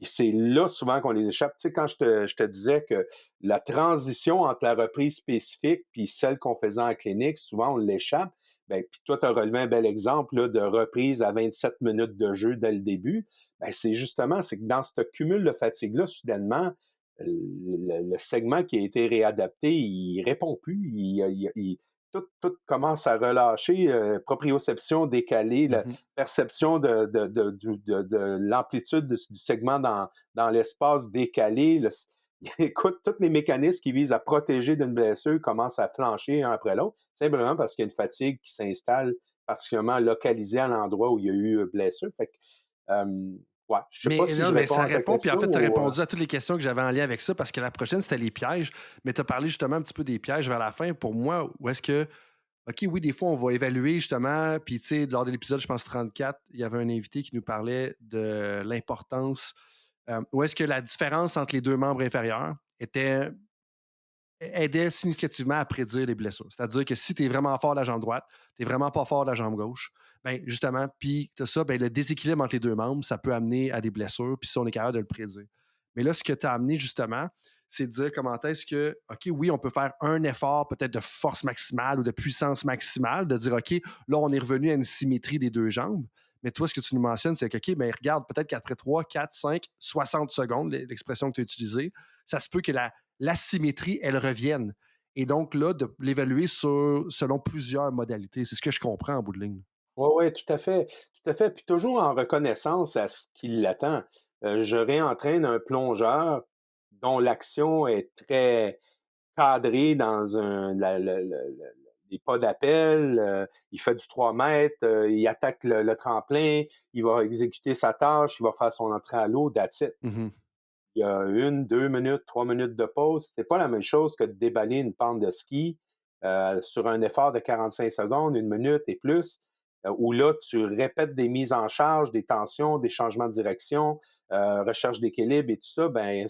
c'est là souvent qu'on les échappe. Tu sais, quand je te disais que la transition entre la reprise spécifique puis celle qu'on faisait en clinique, souvent on l'échappe. Ben, puis toi, tu as relevé un bel exemple là, de reprise à 27 minutes de jeu dès le début. Ben, c'est que dans ce cumul de fatigue-là, soudainement, le segment qui a été réadapté, il répond plus. Tout commence à relâcher, proprioception décalée, la Mhm. perception de l'amplitude du segment dans l'espace décalé. Écoute, tous les mécanismes qui visent à protéger d'une blessure commencent à flancher un après l'autre, simplement parce qu'il y a une fatigue qui s'installe particulièrement localisée à l'endroit où il y a eu blessure. Fait que, ouais, je sais pas Mais si non, je mais réponds ça à ta répond. Puis en question fait, tu as ou... répondu à toutes les questions que j'avais en lien avec ça parce que la prochaine, c'était les pièges. Mais tu as parlé justement un petit peu des pièges vers la fin. Pour moi, où est-ce que, OK, oui, des fois, on va évaluer justement. Puis, tu sais, lors de l'épisode, je pense 34, il y avait un invité qui nous parlait de l'importance. Où est-ce que la différence entre les deux membres inférieurs aidait significativement à prédire les blessures. C'est-à-dire que si tu es vraiment fort de la jambe droite, tu n'es vraiment pas fort de la jambe gauche, ben justement, puis tu as ça, ben, le déséquilibre entre les deux membres, ça peut amener à des blessures, puis ça, on est capable de le prédire. Mais là, ce que tu as amené justement, c'est de dire comment est-ce que, OK, oui, on peut faire un effort peut-être de force maximale ou de puissance maximale, de dire, OK, là, on est revenu à une symétrie des deux jambes. Mais toi, ce que tu nous mentionnes, c'est que, OK, mais regarde, peut-être qu'après 3, 4, 5, 60 secondes, l'expression que tu as utilisée, ça se peut que l'asymétrie, elle revienne. Et donc là, de l'évaluer selon plusieurs modalités. C'est ce que je comprends en bout de ligne. Oui, oui, tout à fait. tout à fait. Puis toujours en reconnaissance à ce qui l'attend. Je réentraîne un plongeur dont l'action est très cadré dans les pas d'appel, il fait du 3 mètres, il attaque le tremplin, il va exécuter sa tâche, il va faire son entrée à l'eau, that's it. Mhm. Il y a 1, 2 minutes, 3 minutes de pause. C'est pas la même chose que de déballer une pente de ski sur un effort de 45 secondes, 1 minute et plus, où là, tu répètes des mises en charge, des tensions, des changements de direction, recherche d'équilibre et tout ça. Ben,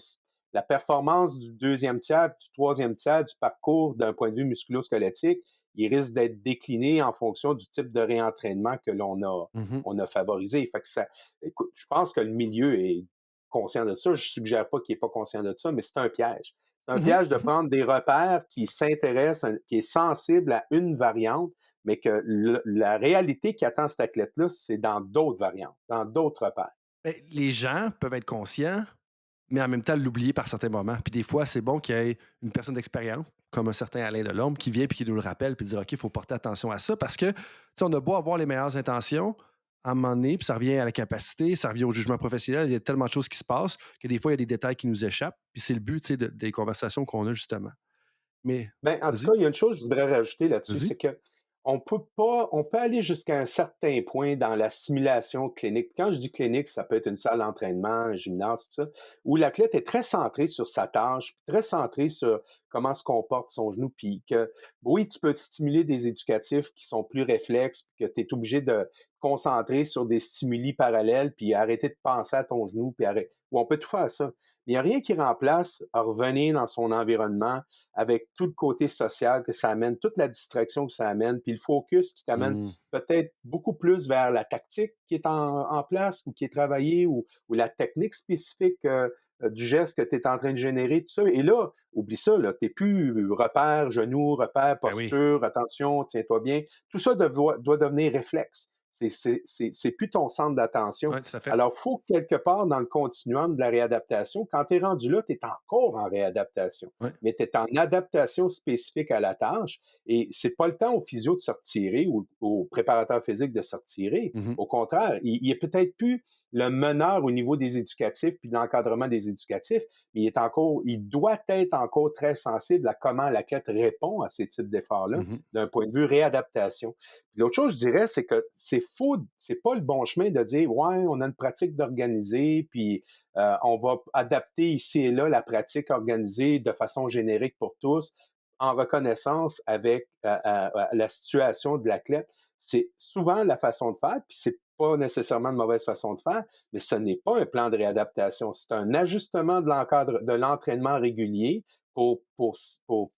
la performance du deuxième tiers, du troisième tiers du parcours d'un point de vue musculo-squelettique, il risque d'être décliné en fonction du type de réentraînement que Mhm. on a favorisé. Fait que ça, écoute, je pense que le milieu est conscient de ça. Je suggère pas qu'il n'est pas conscient de ça, mais c'est un piège. C'est un Mhm. piège de Mhm. prendre des repères qui s'intéressent, qui est sensible à une variante, mais que la réalité qui attend cet athlète-là, c'est dans d'autres variantes, dans d'autres repères. Ben, les gens peuvent être conscients, mais en même temps l'oublier par certains moments. Puis des fois, c'est bon qu'il y ait une personne d'expérience, comme un certain Alain Delorme, qui vient puis qui nous le rappelle, puis dire OK, il faut porter attention à ça, parce que tu sais, on a beau avoir les meilleures intentions, à un moment donné, puis ça revient à la capacité, ça revient au jugement professionnel, il y a tellement de choses qui se passent que des fois, il y a des détails qui nous échappent, puis c'est le but, tu sais, des conversations qu'on a justement. Mais, Ben, en tout cas, vas-y, il y a une chose que je voudrais rajouter là-dessus, vas-y. c'est que on peut aller jusqu'à un certain point dans la simulation clinique. Quand je dis clinique, ça peut être une salle d'entraînement, un gymnase, tout ça, où l'athlète est très centré sur sa tâche, très centré sur comment se comporte son genou, puis que, oui, tu peux stimuler des éducatifs qui sont plus réflexes, puis que tu es obligé de te concentrer sur des stimuli parallèles, puis arrêter de penser à ton genou, puis ou on peut tout faire ça. Mais il n'y a rien qui remplace à revenir dans son environnement, avec tout le côté social que ça amène, toute la distraction que ça amène, puis le focus qui t'amène Mm. peut-être beaucoup plus vers la tactique qui est en place ou qui est travaillée ou la technique spécifique du geste que tu es en train de générer, tout ça. Et là, oublie ça, tu n'es plus repère, genou, repère, Ben oui. posture, attention, tiens-toi bien. Tout ça doit devenir réflexe. C'est plus ton centre d'attention. Oui, tout à fait. Alors, il faut quelque part dans le continuum de la réadaptation, quand tu es rendu là, tu es encore en réadaptation, Ouais. mais tu es en adaptation spécifique à la tâche et c'est pas le temps au physio de se retirer ou au préparateur physique de se retirer. Mhm. Au contraire, il est peut-être plus le meneur au niveau des éducatifs puis de l'encadrement des éducatifs, mais il doit être encore très sensible à comment l'athlète répond à ces types d'efforts-là Mhm. d'un point de vue réadaptation. Puis l'autre chose, je dirais, c'est que c'est faux, c'est pas le bon chemin de dire, ouais, on a une pratique d'organiser, puis on va adapter ici et là la pratique organisée de façon générique pour tous, en reconnaissance avec la situation de l'athlète. C'est souvent la façon de faire, puis c'est pas nécessairement une mauvaise façon de faire, mais ce n'est pas un plan de réadaptation. C'est un ajustement de l'entraînement régulier pour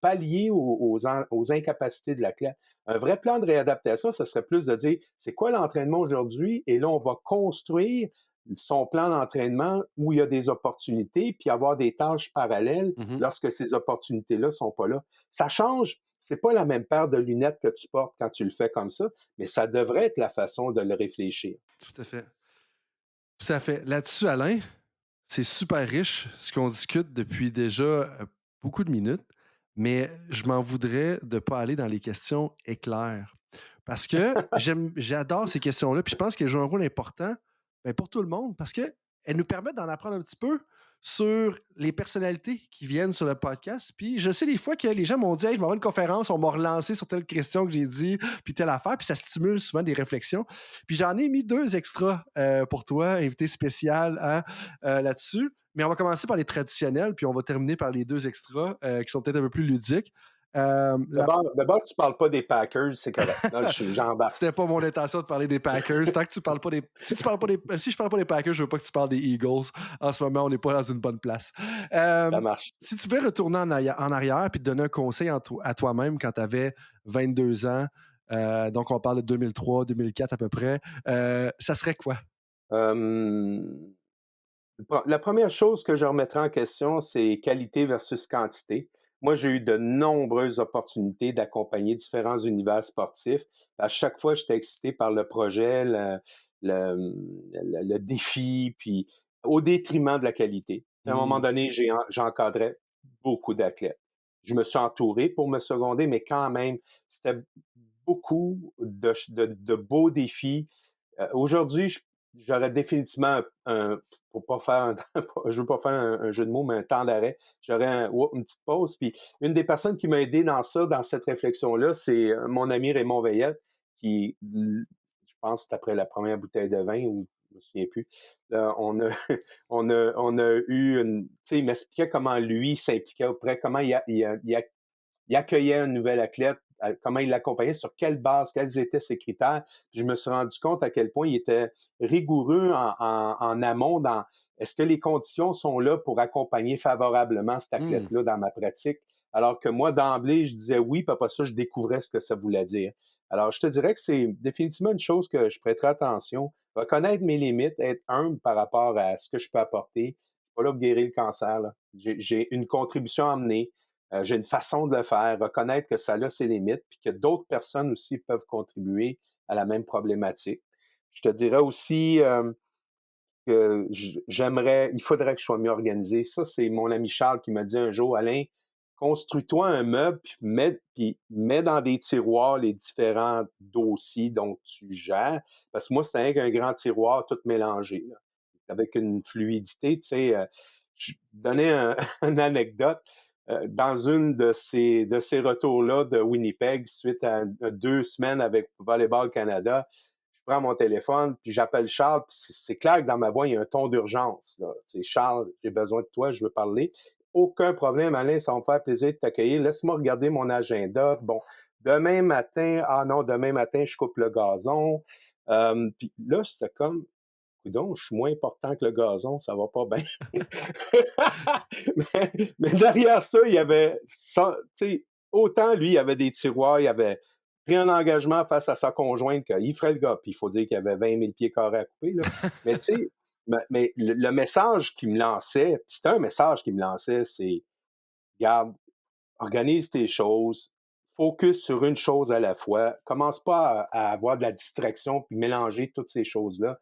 pallier aux incapacités de l'athlète. Un vrai plan de réadaptation, ce serait plus de dire, c'est quoi l'entraînement aujourd'hui? Et là, on va construire son plan d'entraînement où il y a des opportunités, puis avoir des tâches parallèles Mhm. lorsque ces opportunités-là sont pas là. Ça change. C'est pas la même paire de lunettes que tu portes quand tu le fais comme ça, mais ça devrait être la façon de le réfléchir. Tout à fait. Tout à fait. Là-dessus, Alain, c'est super riche ce qu'on discute depuis déjà beaucoup de minutes, mais je m'en voudrais de ne pas aller dans les questions éclairs. Parce que j'adore ces questions-là, puis je pense qu'elles jouent un rôle important ben, pour tout le monde, parce qu'elles nous permettent d'en apprendre un petit peu sur les personnalités qui viennent sur le podcast. Puis je sais des fois que les gens m'ont dit hey, je m'en vais à une conférence, on m'a relancé sur telle question que j'ai dit, puis telle affaire, puis ça stimule souvent des réflexions. Puis j'en ai mis 2 extras pour toi, invité spécial hein, là-dessus. Mais on va commencer par les traditionnels, puis on va terminer par les 2 extras qui sont peut-être un peu plus ludiques. La D'abord, tu parles pas des Packers, c'est correct. Là, j'embarque. C'était pas mon intention de parler des Packers. Tant que tu parles pas des. Si je parle pas des Packers, je veux pas que tu parles des Eagles. En ce moment, on n'est pas dans une bonne place. Ça marche. Si tu veux retourner en arrière et te donner un conseil à toi-même quand tu avais 22 ans, donc on parle de 2003, 2004 à peu près, ça serait quoi? Euh, La première chose que je remettrai en question, c'est qualité versus quantité. Moi, j'ai eu de nombreuses opportunités d'accompagner différents univers sportifs. À chaque fois, j'étais excité par le projet, le défi, puis au détriment de la qualité. À un moment Mm. donné, j'encadrais beaucoup d'athlètes. Je me suis entouré pour me seconder, mais quand même, c'était beaucoup de beaux défis Aujourd'hui, j'aurais définitivement pour pas faire je veux pas faire un jeu de mots, mais un temps d'arrêt. J'aurais une petite pause. Puis une des personnes qui m'a aidé dans ça, dans cette réflexion-là, c'est mon ami Raymond Veillette, qui, je pense, c'est après la première bouteille de vin, ou je me souviens plus. Là, on a eu tu sais, il m'expliquait comment lui s'impliquait auprès, comment il accueillait un nouvel athlète, comment il l'accompagnait, sur quelle base, quels étaient ses critères. Puis je me suis rendu compte à quel point il était rigoureux en amont dans est-ce que les conditions sont là pour accompagner favorablement cet athlète-là dans ma pratique. Alors que moi, d'emblée, je disais oui, puis après ça, je découvrais ce que ça voulait dire. Alors, je te dirais que c'est définitivement une chose que je prêterai attention. Reconnaître mes limites, être humble par rapport à ce que je peux apporter. Je suis pas là pour guérir le cancer, là. J'ai une contribution à amener. J'ai une façon de le faire, reconnaître que ça a ses limites, puis que d'autres personnes aussi peuvent contribuer à la même problématique. Je te dirais aussi que il faudrait que je sois mieux organisé. Ça, c'est mon ami Charles qui m'a dit un jour, Alain, construis-toi un meuble, puis mets dans des tiroirs les différents dossiers dont tu gères. Parce que moi, c'est un grand tiroir tout mélangé, là, avec une fluidité. Tu sais, je donnais une anecdote. Dans une de ces retours-là de Winnipeg, suite à 2 semaines avec Volleyball Canada, je prends mon téléphone, puis j'appelle Charles, puis c'est clair que dans ma voix, il y a un ton d'urgence, là. Tu sais, Charles, j'ai besoin de toi, je veux parler. Aucun problème, Alain, ça va me faire plaisir de t'accueillir. Laisse-moi regarder mon agenda. Bon, demain matin, demain matin, je coupe le gazon. Puis là, c'était comme, donc, je suis moins important que le gazon, ça va pas bien. mais derrière ça, il y avait ça, tu sais, autant lui, il avait des tiroirs, il avait pris un engagement face à sa conjointe qu'il ferait le gars. Puis il faut dire qu'il y avait 20 000 pieds carrés à couper, là. Mais tu sais, mais le message qu'il me lançait, c'était un message qu'il me lançait, c'est, garde, organise tes choses, focus sur une chose à la fois, commence pas à avoir de la distraction puis mélanger toutes ces choses-là.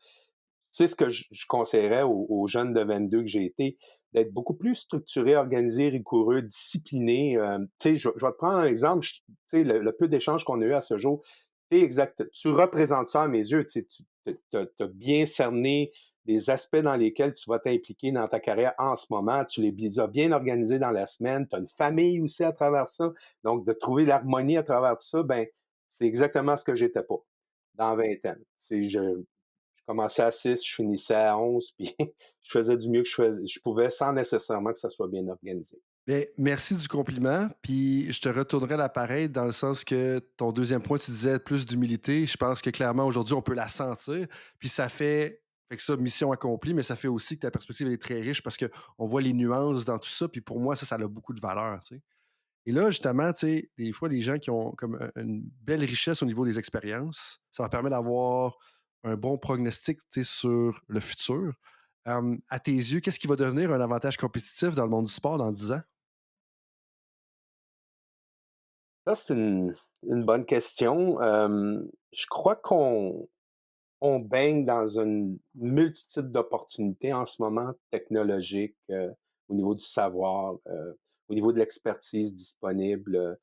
C'est ce que je conseillerais aux jeunes de 22 que j'ai été, d'être beaucoup plus structuré, organisé, rigoureux, discipliné. Tu sais, je vais te prendre un exemple. Tu sais, le peu d'échanges qu'on a eu à ce jour, tu exact, tu représentes ça à mes yeux. Tu as bien cerné les aspects dans lesquels tu vas t'impliquer dans ta carrière en ce moment. Tu les as bien organisés dans la semaine. Tu as une famille aussi à travers ça. Donc, de trouver l'harmonie à travers tout ça, ben, c'est exactement ce que j'étais pas dans la vingtaine. Je commençais à 6, je finissais à 11, puis je faisais du mieux que je pouvais sans nécessairement que ça soit bien organisé. Bien, merci du compliment. Puis je te retournerai l'appareil dans le sens que ton deuxième point, tu disais plus d'humilité. Je pense que clairement aujourd'hui, on peut la sentir. Puis fait que ça, mission accomplie, mais ça fait aussi que ta perspective elle est très riche parce qu'on voit les nuances dans tout ça. Puis pour moi, ça a beaucoup de valeur. Tu sais. Et là, justement, tu sais, des fois, les gens qui ont comme une belle richesse au niveau des expériences, ça leur permet d'avoir un bon prognostic tu sais, sur le futur. À tes yeux, qu'est-ce qui va devenir un avantage compétitif dans le monde du sport dans 10 ans? Ça, c'est une bonne question. Je crois qu'on baigne dans une multitude d'opportunités en ce moment technologiques, au niveau du savoir, au niveau de l'expertise disponible.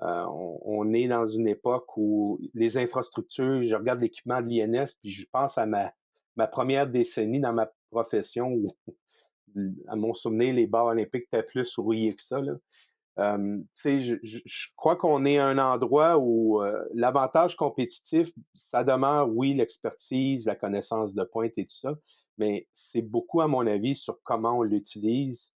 On est dans une époque où les infrastructures, je regarde l'équipement de l'INS, puis je pense à ma première décennie dans ma profession où, à mon souvenir, les bars olympiques étaient plus rouillés que ça, là. Tu sais, je crois qu'on est à un endroit où l'avantage compétitif, ça demeure, oui, l'expertise, la connaissance de pointe et tout ça, mais c'est beaucoup, à mon avis, sur comment on l'utilise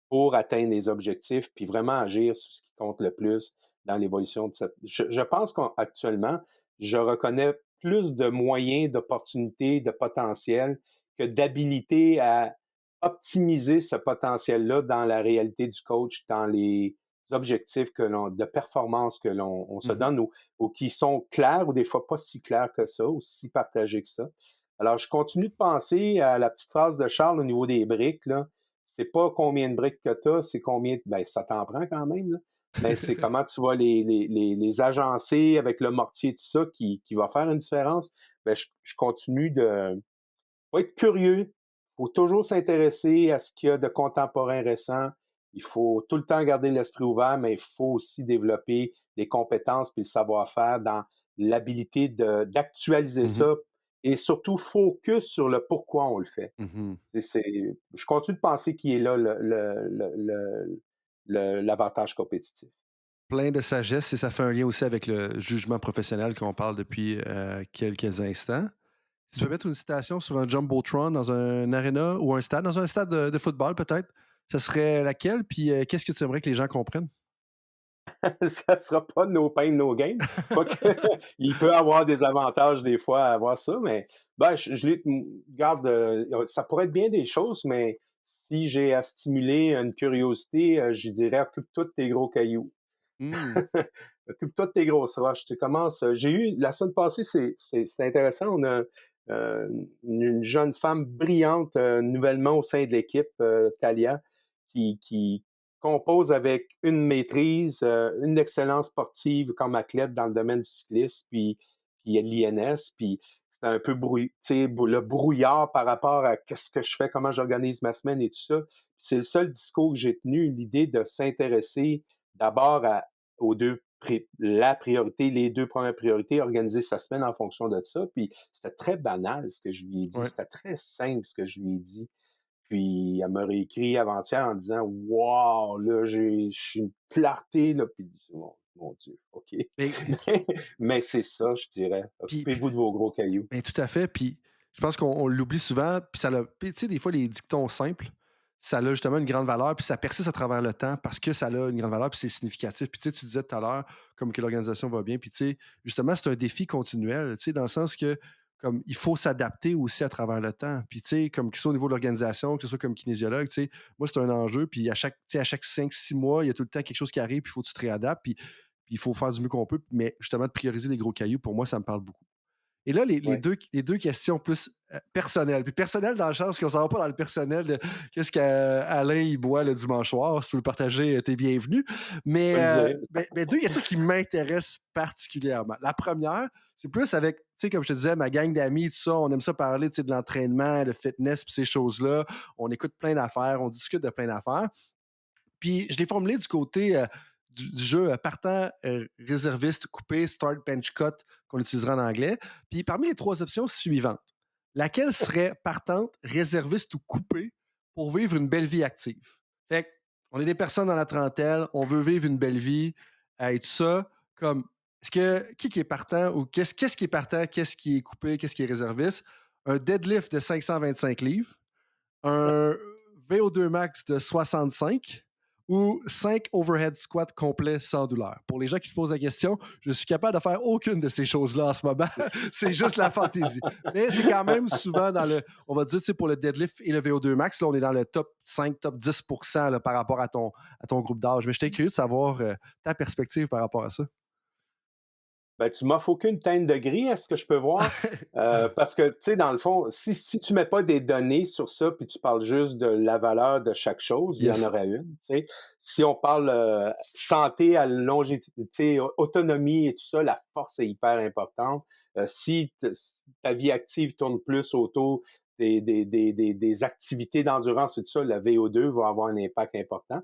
pour atteindre les objectifs, puis vraiment agir sur ce qui compte le plus dans l'évolution de cette. Je pense qu'actuellement, je reconnais plus de moyens, d'opportunités, de potentiel que d'habilité à optimiser ce potentiel-là dans la réalité du coach, dans les objectifs de performance que l'on se donne ou qui sont clairs ou des fois pas si clairs que ça, ou si partagés que ça. Alors, je continue de penser à la petite phrase de Charles au niveau des briques, là. C'est pas combien de briques que tu as, c'est combien. Ben, ça t'en prend quand même, là. Mais c'est comment tu vas les agencer avec le mortier, tout ça, qui va faire une différence. Ben, je continue de. Faut être curieux. Il faut toujours s'intéresser à ce qu'il y a de contemporain récent. Il faut tout le temps garder l'esprit ouvert, mais il faut aussi développer les compétences et le savoir-faire dans l'habilité d'actualiser ça et surtout focus sur le pourquoi on le fait. Mhm. Je continue de penser qu'il est là l'avantage compétitif. Plein de sagesse et ça fait un lien aussi avec le jugement professionnel qu'on parle depuis quelques instants. Si tu peux mettre une citation sur un Jumbotron dans un arena ou un stade, dans un stade de football peut-être, ce serait laquelle? Puis qu'est-ce que tu aimerais que les gens comprennent? Ça sera pas no pain, no gain. Quoique, il peut avoir des avantages des fois à avoir ça, mais ben, regarde, ça pourrait être bien des choses, mais si j'ai à stimuler une curiosité, je dirais occupe-toi de tes gros cailloux. Hmm. Occupe-toi de tes grosses roches. Tu commences. J'ai eu la semaine passée, c'est intéressant. On a une jeune femme brillante nouvellement au sein de l'équipe, Talia, qui compose avec une maîtrise, une excellence sportive comme athlète dans le domaine du cyclisme, puis il y a l'INS, puis c'est un peu le brouillard par rapport à qu'est-ce que je fais, comment j'organise ma semaine et tout ça. Puis c'est le seul discours que j'ai tenu, l'idée de s'intéresser d'abord aux la priorité, les deux premières priorités, organiser sa semaine en fonction de ça. Puis c'était très banal ce que je lui ai dit. Ouais. C'était très simple ce que je lui ai dit. Puis elle m'a réécrit avant-hier en disant wow, là, je suis une clarté, là. Puis mon Dieu, OK. Mais, Mais c'est ça, je dirais. puis, Occupez-vous de vos gros cailloux. mais tout à fait. Puis je pense qu'on l'oublie souvent. Puis tu sais, des fois, les dictons simples, ça a justement une grande valeur. Puis ça persiste à travers le temps parce que ça a une grande valeur. Puis c'est significatif. Puis tu sais, tu disais tout à l'heure comme que l'organisation va bien. Puis tu sais, justement, c'est un défi continuel. Tu sais, dans le sens que comme il faut s'adapter aussi à travers le temps. Puis tu sais, comme que ce soit au niveau de l'organisation, que ce soit comme kinésiologue, tu sais, moi, c'est un enjeu. Puis à chaque 5-6 mois, il y a tout le temps quelque chose qui arrive. Puis il faut que tu te réadaptes. Puis il faut faire du mieux qu'on peut. Mais justement, de prioriser les gros cailloux, pour moi, ça me parle beaucoup. Et là, Ouais. les deux questions plus personnelles. Puis personnelles dans le sens qu'on ne s'en va pas dans le personnel de qu'est-ce qu'Alain il boit le dimanche soir. Si tu veux le partager, t'es bienvenu. Mais, Je peux le dire. deux questions qui m'intéressent particulièrement. La première, c'est plus avec, tu sais, comme je te disais, ma gang d'amis, tout ça, on aime ça parler de l'entraînement, le fitness, puis ces choses-là. On écoute plein d'affaires, on discute de plein d'affaires. Puis je l'ai formulé du côté du jeu partant, réserviste, coupé, start, bench, cut, qu'on utilisera en anglais. Puis parmi les trois options suivantes, laquelle serait partante, réserviste ou coupée pour vivre une belle vie active? Fait que, on est des personnes dans la trentaine, on veut vivre une belle vie, et tout ça, comme, est-ce que, qui est partant ou qu'est-ce qui est partant, qu'est-ce qui est coupé, qu'est-ce qui est réserviste? Un deadlift de 525 livres, un VO2 max de 65 ou 5 overhead squats complets sans douleur. Pour les gens qui se posent la question, je suis capable de faire aucune de ces choses-là en ce moment. C'est juste la fantaisie. Mais c'est quand même souvent dans le, on va dire, pour le deadlift et le VO2 max, là, on est dans le top 5, top 10% là, par rapport à ton groupe d'âge. Mais j'étais curieux de savoir ta perspective par rapport à ça. Ben, tu m'offres aucune teinte de gris, est-ce que je peux voir? Parce que, tu sais, dans le fond, si tu mets pas des données sur ça, puis tu parles juste de la valeur de chaque chose, il y en Yes. aurait une, tu sais. Si on parle santé à longévité, tu sais, autonomie et tout ça, la force est hyper importante. Si ta vie active tourne plus autour des activités d'endurance et tout ça, la VO2 va avoir un impact important.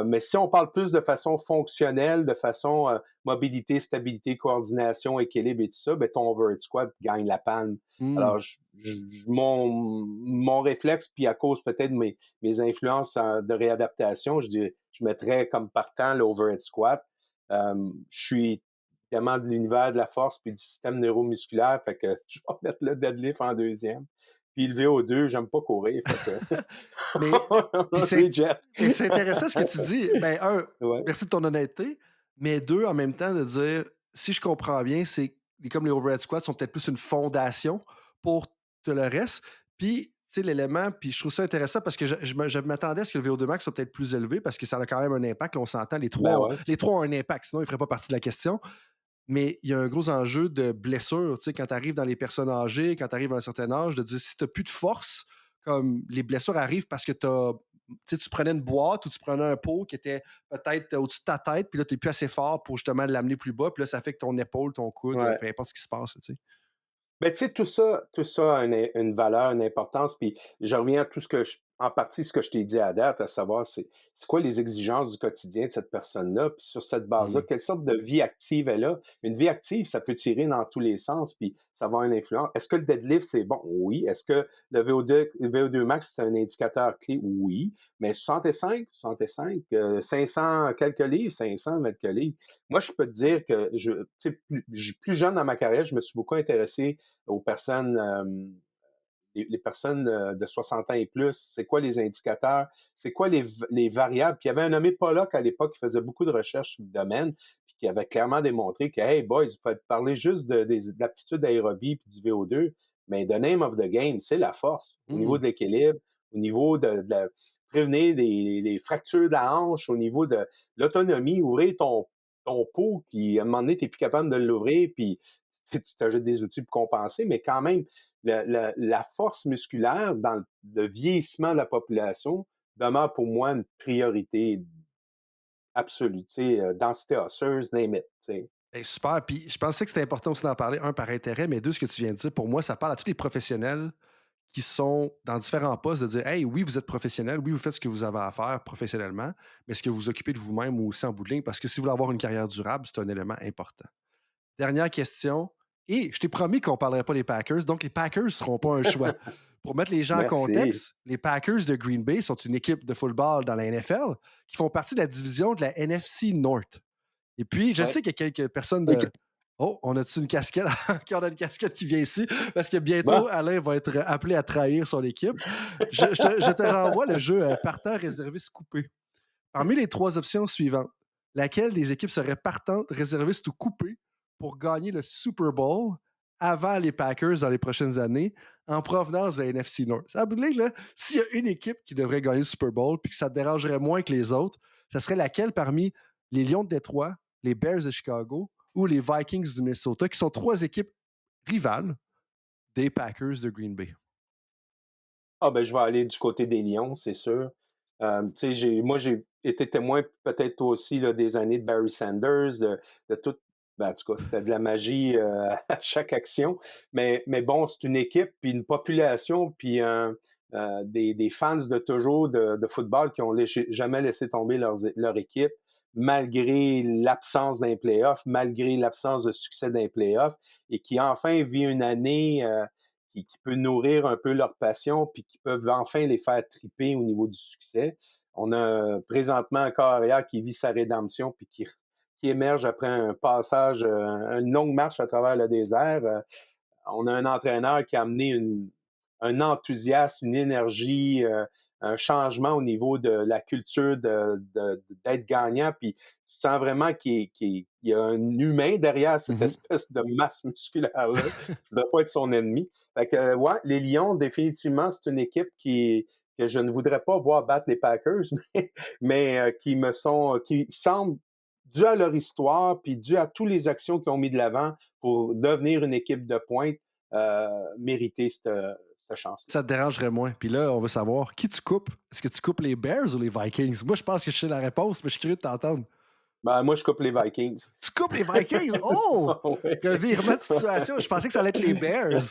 Mais si on parle plus de façon fonctionnelle, de façon mobilité, stabilité, coordination, équilibre et tout ça, ben ton overhead squat gagne la panne. Alors, mon réflexe, puis à cause peut-être de mes influences de réadaptation, je mettrais comme partant l'overhead squat. Je suis évidemment de l'univers de la force puis du système neuromusculaire, fait que je vais mettre le deadlift en deuxième. Puis le VO2, j'aime pas courir, fait que... Mais c'est jet. intéressant ce que tu dis. Ben, Ouais. merci de ton honnêteté. Mais deux, en même temps, de dire, si je comprends bien, c'est comme les overhead squats sont peut-être plus une fondation pour tout le reste. Puis, tu sais, l'élément, puis je trouve ça intéressant parce que je m'attendais à ce que le VO2 max soit peut-être plus élevé parce que ça a quand même un impact. Là, on s'entend, les trois, Ben ouais. les trois ont un impact, sinon ils ne feraient pas partie de la question. Mais il y a un gros enjeu de blessure. Tu sais, quand tu arrives dans les personnes âgées, quand tu arrives à un certain âge, de dire si tu n'as plus de force, comme les blessures arrivent parce que tu prenais une boîte ou tu prenais un pot qui était peut-être au-dessus de ta tête, puis là, tu n'es plus assez fort pour justement l'amener plus bas, puis là, ça fait que ton épaule, ton coude, Ouais. peu importe ce qui se passe. Tu sais. Ben, tu sais, tout ça a une valeur, une importance. Puis je reviens à tout ce que en partie ce que je t'ai dit à date, à savoir c'est quoi les exigences du quotidien de cette personne-là, puis sur cette base-là, Mhm. quelle sorte de vie active elle a. Une vie active, ça peut tirer dans tous les sens, puis ça va avoir une influence. Est-ce que le deadlift, c'est bon? Oui. Est-ce que le VO2 max, c'est un indicateur clé? Oui. Mais 65, 500 quelques livres, 500 quelques livres. Moi, je peux te dire que tu sais, plus jeune dans ma carrière, je me suis beaucoup intéressé aux personnes les personnes de 60 ans et plus, c'est quoi les indicateurs, c'est quoi les variables. Puis il y avait un nommé Pollock à l'époque qui faisait beaucoup de recherches sur le domaine, puis qui avait clairement démontré que, hey boys, vous faites parler juste de l'aptitude d'aérobie puis du VO2, mais the name of the game, c'est la force. Au niveau Mhm. de l'équilibre, au niveau prévenir des fractures de la hanche, au niveau de l'autonomie, ouvrir ton pot, puis à un moment donné, tu n'es plus capable de l'ouvrir, puis tu t'ajoutes des outils pour compenser, mais quand même, la force musculaire dans le vieillissement de la population demeure pour moi une priorité absolue. Tu sais, densité osseuse, name it. Tu sais. Hey, super. Puis je pensais que c'était important aussi d'en parler, un, par intérêt, mais deux, ce que tu viens de dire, pour moi, ça parle à tous les professionnels qui sont dans différents postes de dire, hey, oui, vous êtes professionnel, oui, vous faites ce que vous avez à faire professionnellement, mais est-ce que vous vous occupez de vous-même ou aussi en bout de ligne? Parce que si vous voulez avoir une carrière durable, c'est un élément important. Dernière question. Et je t'ai promis qu'on ne parlerait pas des Packers, donc les Packers ne seront pas un choix. Pour mettre les gens en Merci. contexte, les Packers de Green Bay sont une équipe de football dans la NFL qui font partie de la division de la NFC North. Et puis, je Ouais. sais qu'il y a quelques personnes de. Oh, on a-tu une casquette? On a une casquette qui vient ici parce que bientôt, Bon. Alain va être appelé à trahir son équipe. Je te renvoie le jeu partant, réserviste, coupé. Parmi les trois options suivantes, laquelle des équipes serait partante, réserviste ou coupée pour gagner le Super Bowl avant les Packers dans les prochaines années en provenance de la NFC North? À bout de ligne, là, s'il y a une équipe qui devrait gagner le Super Bowl puis que ça te dérangerait moins que les autres, ça serait laquelle parmi les Lions de Détroit, les Bears de Chicago ou les Vikings du Minnesota, qui sont trois équipes rivales des Packers de Green Bay? Ah ben, je vais aller du côté des Lions, c'est sûr. Tu sais, moi, j'ai été témoin, peut-être toi aussi, là, des années de Barry Sanders, de tout. Ben, en tout cas, c'était de la magie à chaque action. Mais bon, c'est une équipe, puis une population, puis des fans de toujours de football qui ont jamais laissé tomber leur équipe, malgré l'absence d'un playoff, malgré l'absence de succès d'un playoff, et qui enfin vit une année qui peut nourrir un peu leur passion, puis qui peuvent enfin les faire triper au niveau du succès. On a présentement un corps arrière qui vit sa rédemption, puis qui émerge après un passage, une longue marche à travers le désert. On a un entraîneur qui a amené un enthousiasme, une énergie, un changement au niveau de la culture d'être gagnant. Puis tu sens vraiment qu'il y a un humain derrière cette Mhm. espèce de masse musculaire-là. Je ne voudrais pas être son ennemi. Fait que, ouais, les Lions, définitivement, c'est une équipe que je ne voudrais pas voir battre les Packers, mais qui semblent, dû à leur histoire, puis dû à toutes les actions qu'ils ont mis de l'avant pour devenir une équipe de pointe, mériter cette chance-là. Ça te dérangerait moins. Puis là, on veut savoir qui tu coupes. Est-ce que tu coupes les Bears ou les Vikings? Moi, je pense que je sais la réponse, mais je suis curieux de t'entendre. Ben, moi, je coupe les Vikings. Tu coupes les Vikings? Oh! Ouais. Revirement de situation. Je pensais que ça allait être les Bears.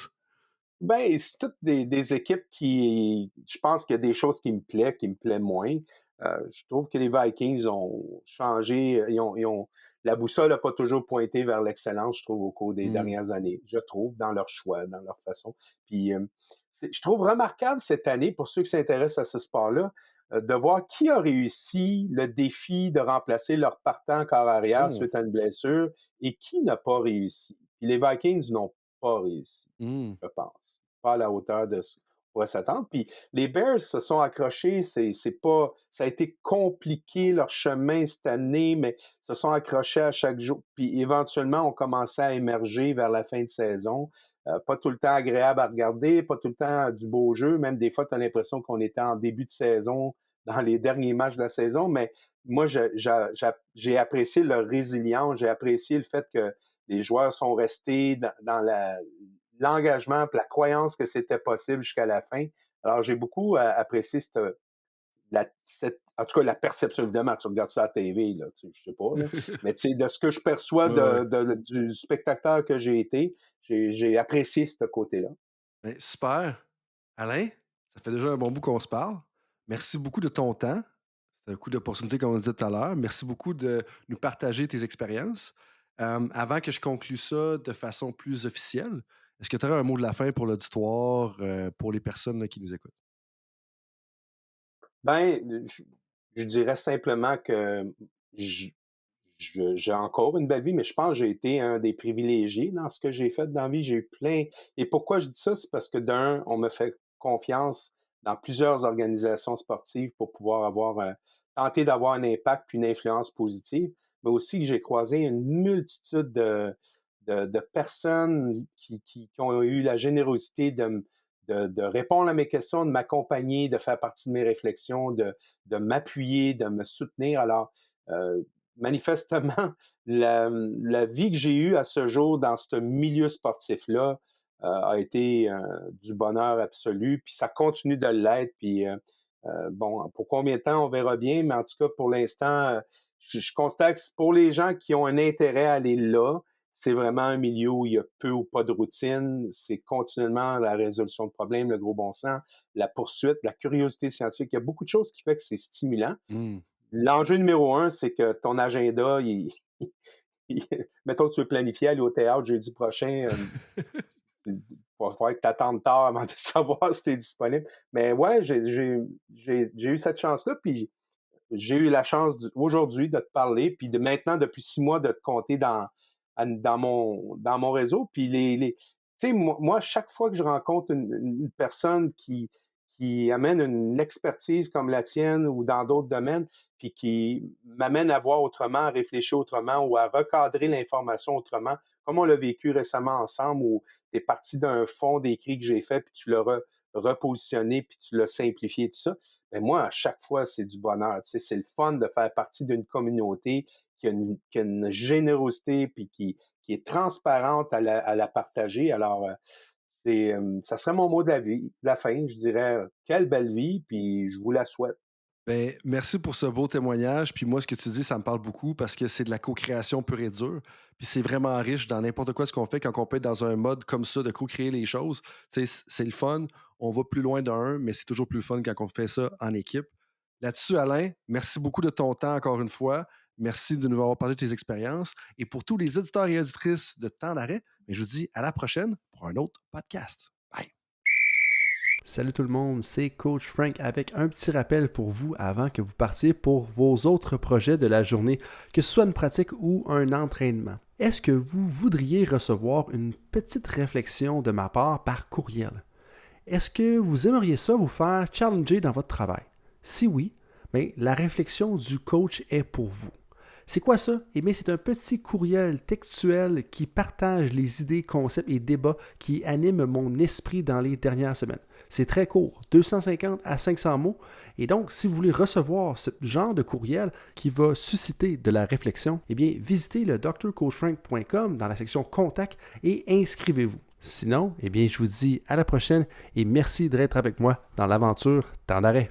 Ben, c'est toutes des équipes je pense qu'il y a des choses qui me plaît moins. Je trouve que les Vikings ont changé, la boussole n'a pas toujours pointé vers l'excellence, je trouve, au cours des Hmm. dernières années, je trouve, dans leur choix, dans leur façon. Puis, je trouve remarquable cette année, pour ceux qui s'intéressent à ce sport-là, de voir qui a réussi le défi de remplacer leur partant corps arrière Oh. suite à une blessure et qui n'a pas réussi. Puis les Vikings n'ont pas réussi, Hmm. je pense. Pas à la hauteur de ce qu'on pourrait s'attendre. Puis les Bears se sont accrochés, c'est pas, ça a été compliqué leur chemin cette année, mais se sont accrochés à chaque jour. Puis éventuellement, ont commencé à émerger vers la fin de saison. Pas tout le temps agréable à regarder, pas tout le temps du beau jeu. Même des fois, tu as l'impression qu'on était en début de saison, dans les derniers matchs de la saison. Mais moi, j'ai apprécié leur résilience, j'ai apprécié le fait que les joueurs sont restés dans l'engagement et la croyance que c'était possible jusqu'à la fin. Alors, j'ai beaucoup apprécié en tout cas, la perception, évidemment, tu regardes ça à la TV, là, je sais pas, là, mais de ce que je perçois Ouais, ouais. du spectateur que j'ai été, j'ai apprécié ce côté-là. Ben, super. Alain, ça fait déjà un bon bout qu'on se parle. Merci beaucoup de ton temps. C'est un coup d'opportunité, comme on disait tout à l'heure. Merci beaucoup de nous partager tes expériences. Avant que je conclue ça de façon plus officielle, est-ce que tu aurais un mot de la fin pour l'auditoire, pour les personnes là, qui nous écoutent? Ben, je dirais simplement que j j'ai encore une belle vie, mais je pense que j'ai été un des privilégiés dans ce que j'ai fait dans la vie. J'ai eu plein et pourquoi je dis ça? C'est parce que d'un, on me fait confiance dans plusieurs organisations sportives pour pouvoir tenter d'avoir un impact puis une influence positive, mais aussi que j'ai croisé une multitude de personnes qui ont eu la générosité de répondre à mes questions, de m'accompagner, de faire partie de mes réflexions, de m'appuyer, de me soutenir. Alors, manifestement, la vie que j'ai eue à ce jour dans ce milieu sportif-là a été du bonheur absolu, puis ça continue de l'être. Puis, bon, pour combien de temps, on verra bien, mais en tout cas, pour l'instant, je constate que pour les gens qui ont un intérêt à aller là, c'est vraiment un milieu où il y a peu ou pas de routine. C'est continuellement la résolution de problèmes, le gros bon sens, la poursuite, la curiosité scientifique. Il y a beaucoup de choses qui font que c'est stimulant. Hmm. L'enjeu numéro un, c'est que ton agenda, mettons que tu veux planifier aller au théâtre jeudi prochain, il va falloir que tu attendes tard avant de savoir si tu es disponible. Mais ouais, j'ai eu cette chance-là, puis j'ai eu la chance aujourd'hui de te parler, puis de maintenant, depuis 6 mois, de te compter dans mon réseau. Puis tu sais, moi, chaque fois que je rencontre une personne qui amène une expertise comme la tienne ou dans d'autres domaines, puis qui m'amène à voir autrement, à réfléchir autrement ou à recadrer l'information autrement, comme on l'a vécu récemment ensemble, où tu es parti d'un fond d'écrit que j'ai fait, puis tu l'as repositionné, puis tu l'as simplifié, tout ça. Mais moi, à chaque fois, c'est du bonheur. Tu sais, c'est le fun de faire partie d'une communauté qui a une générosité, puis qui est transparente à la partager. Alors, ça serait mon mot de la fin. Je dirais, quelle belle vie, puis je vous la souhaite. Ben, merci pour ce beau témoignage. Puis moi, ce que tu dis, ça me parle beaucoup parce que c'est de la co-création pure et dure. Puis c'est vraiment riche dans n'importe quoi ce qu'on fait quand on peut être dans un mode comme ça de co-créer les choses. Tu sais, c'est le fun. On va plus loin d'un, mais c'est toujours plus fun quand on fait ça en équipe. Là-dessus, Alain, merci beaucoup de ton temps encore une fois. Merci de nous avoir parlé de tes expériences. Et pour tous les auditeurs et auditrices de Temps d'arrêt, je vous dis à la prochaine pour un autre podcast. Bye. Salut tout le monde, c'est Coach Frank avec un petit rappel pour vous avant que vous partiez pour vos autres projets de la journée, que ce soit une pratique ou un entraînement. Est-ce que vous voudriez recevoir une petite réflexion de ma part par courriel? Est-ce que vous aimeriez ça vous faire challenger dans votre travail? Si oui, bien, la réflexion du coach est pour vous. C'est quoi ça? Eh bien, c'est un petit courriel textuel qui partage les idées, concepts et débats qui animent mon esprit dans les dernières semaines. C'est très court, 250 à 500 mots. Et donc, si vous voulez recevoir ce genre de courriel qui va susciter de la réflexion, eh bien, visitez le drcoachfrank.com dans la section Contact et inscrivez-vous. Sinon, eh bien, je vous dis à la prochaine et merci d'être avec moi dans l'aventure Temps d'arrêt.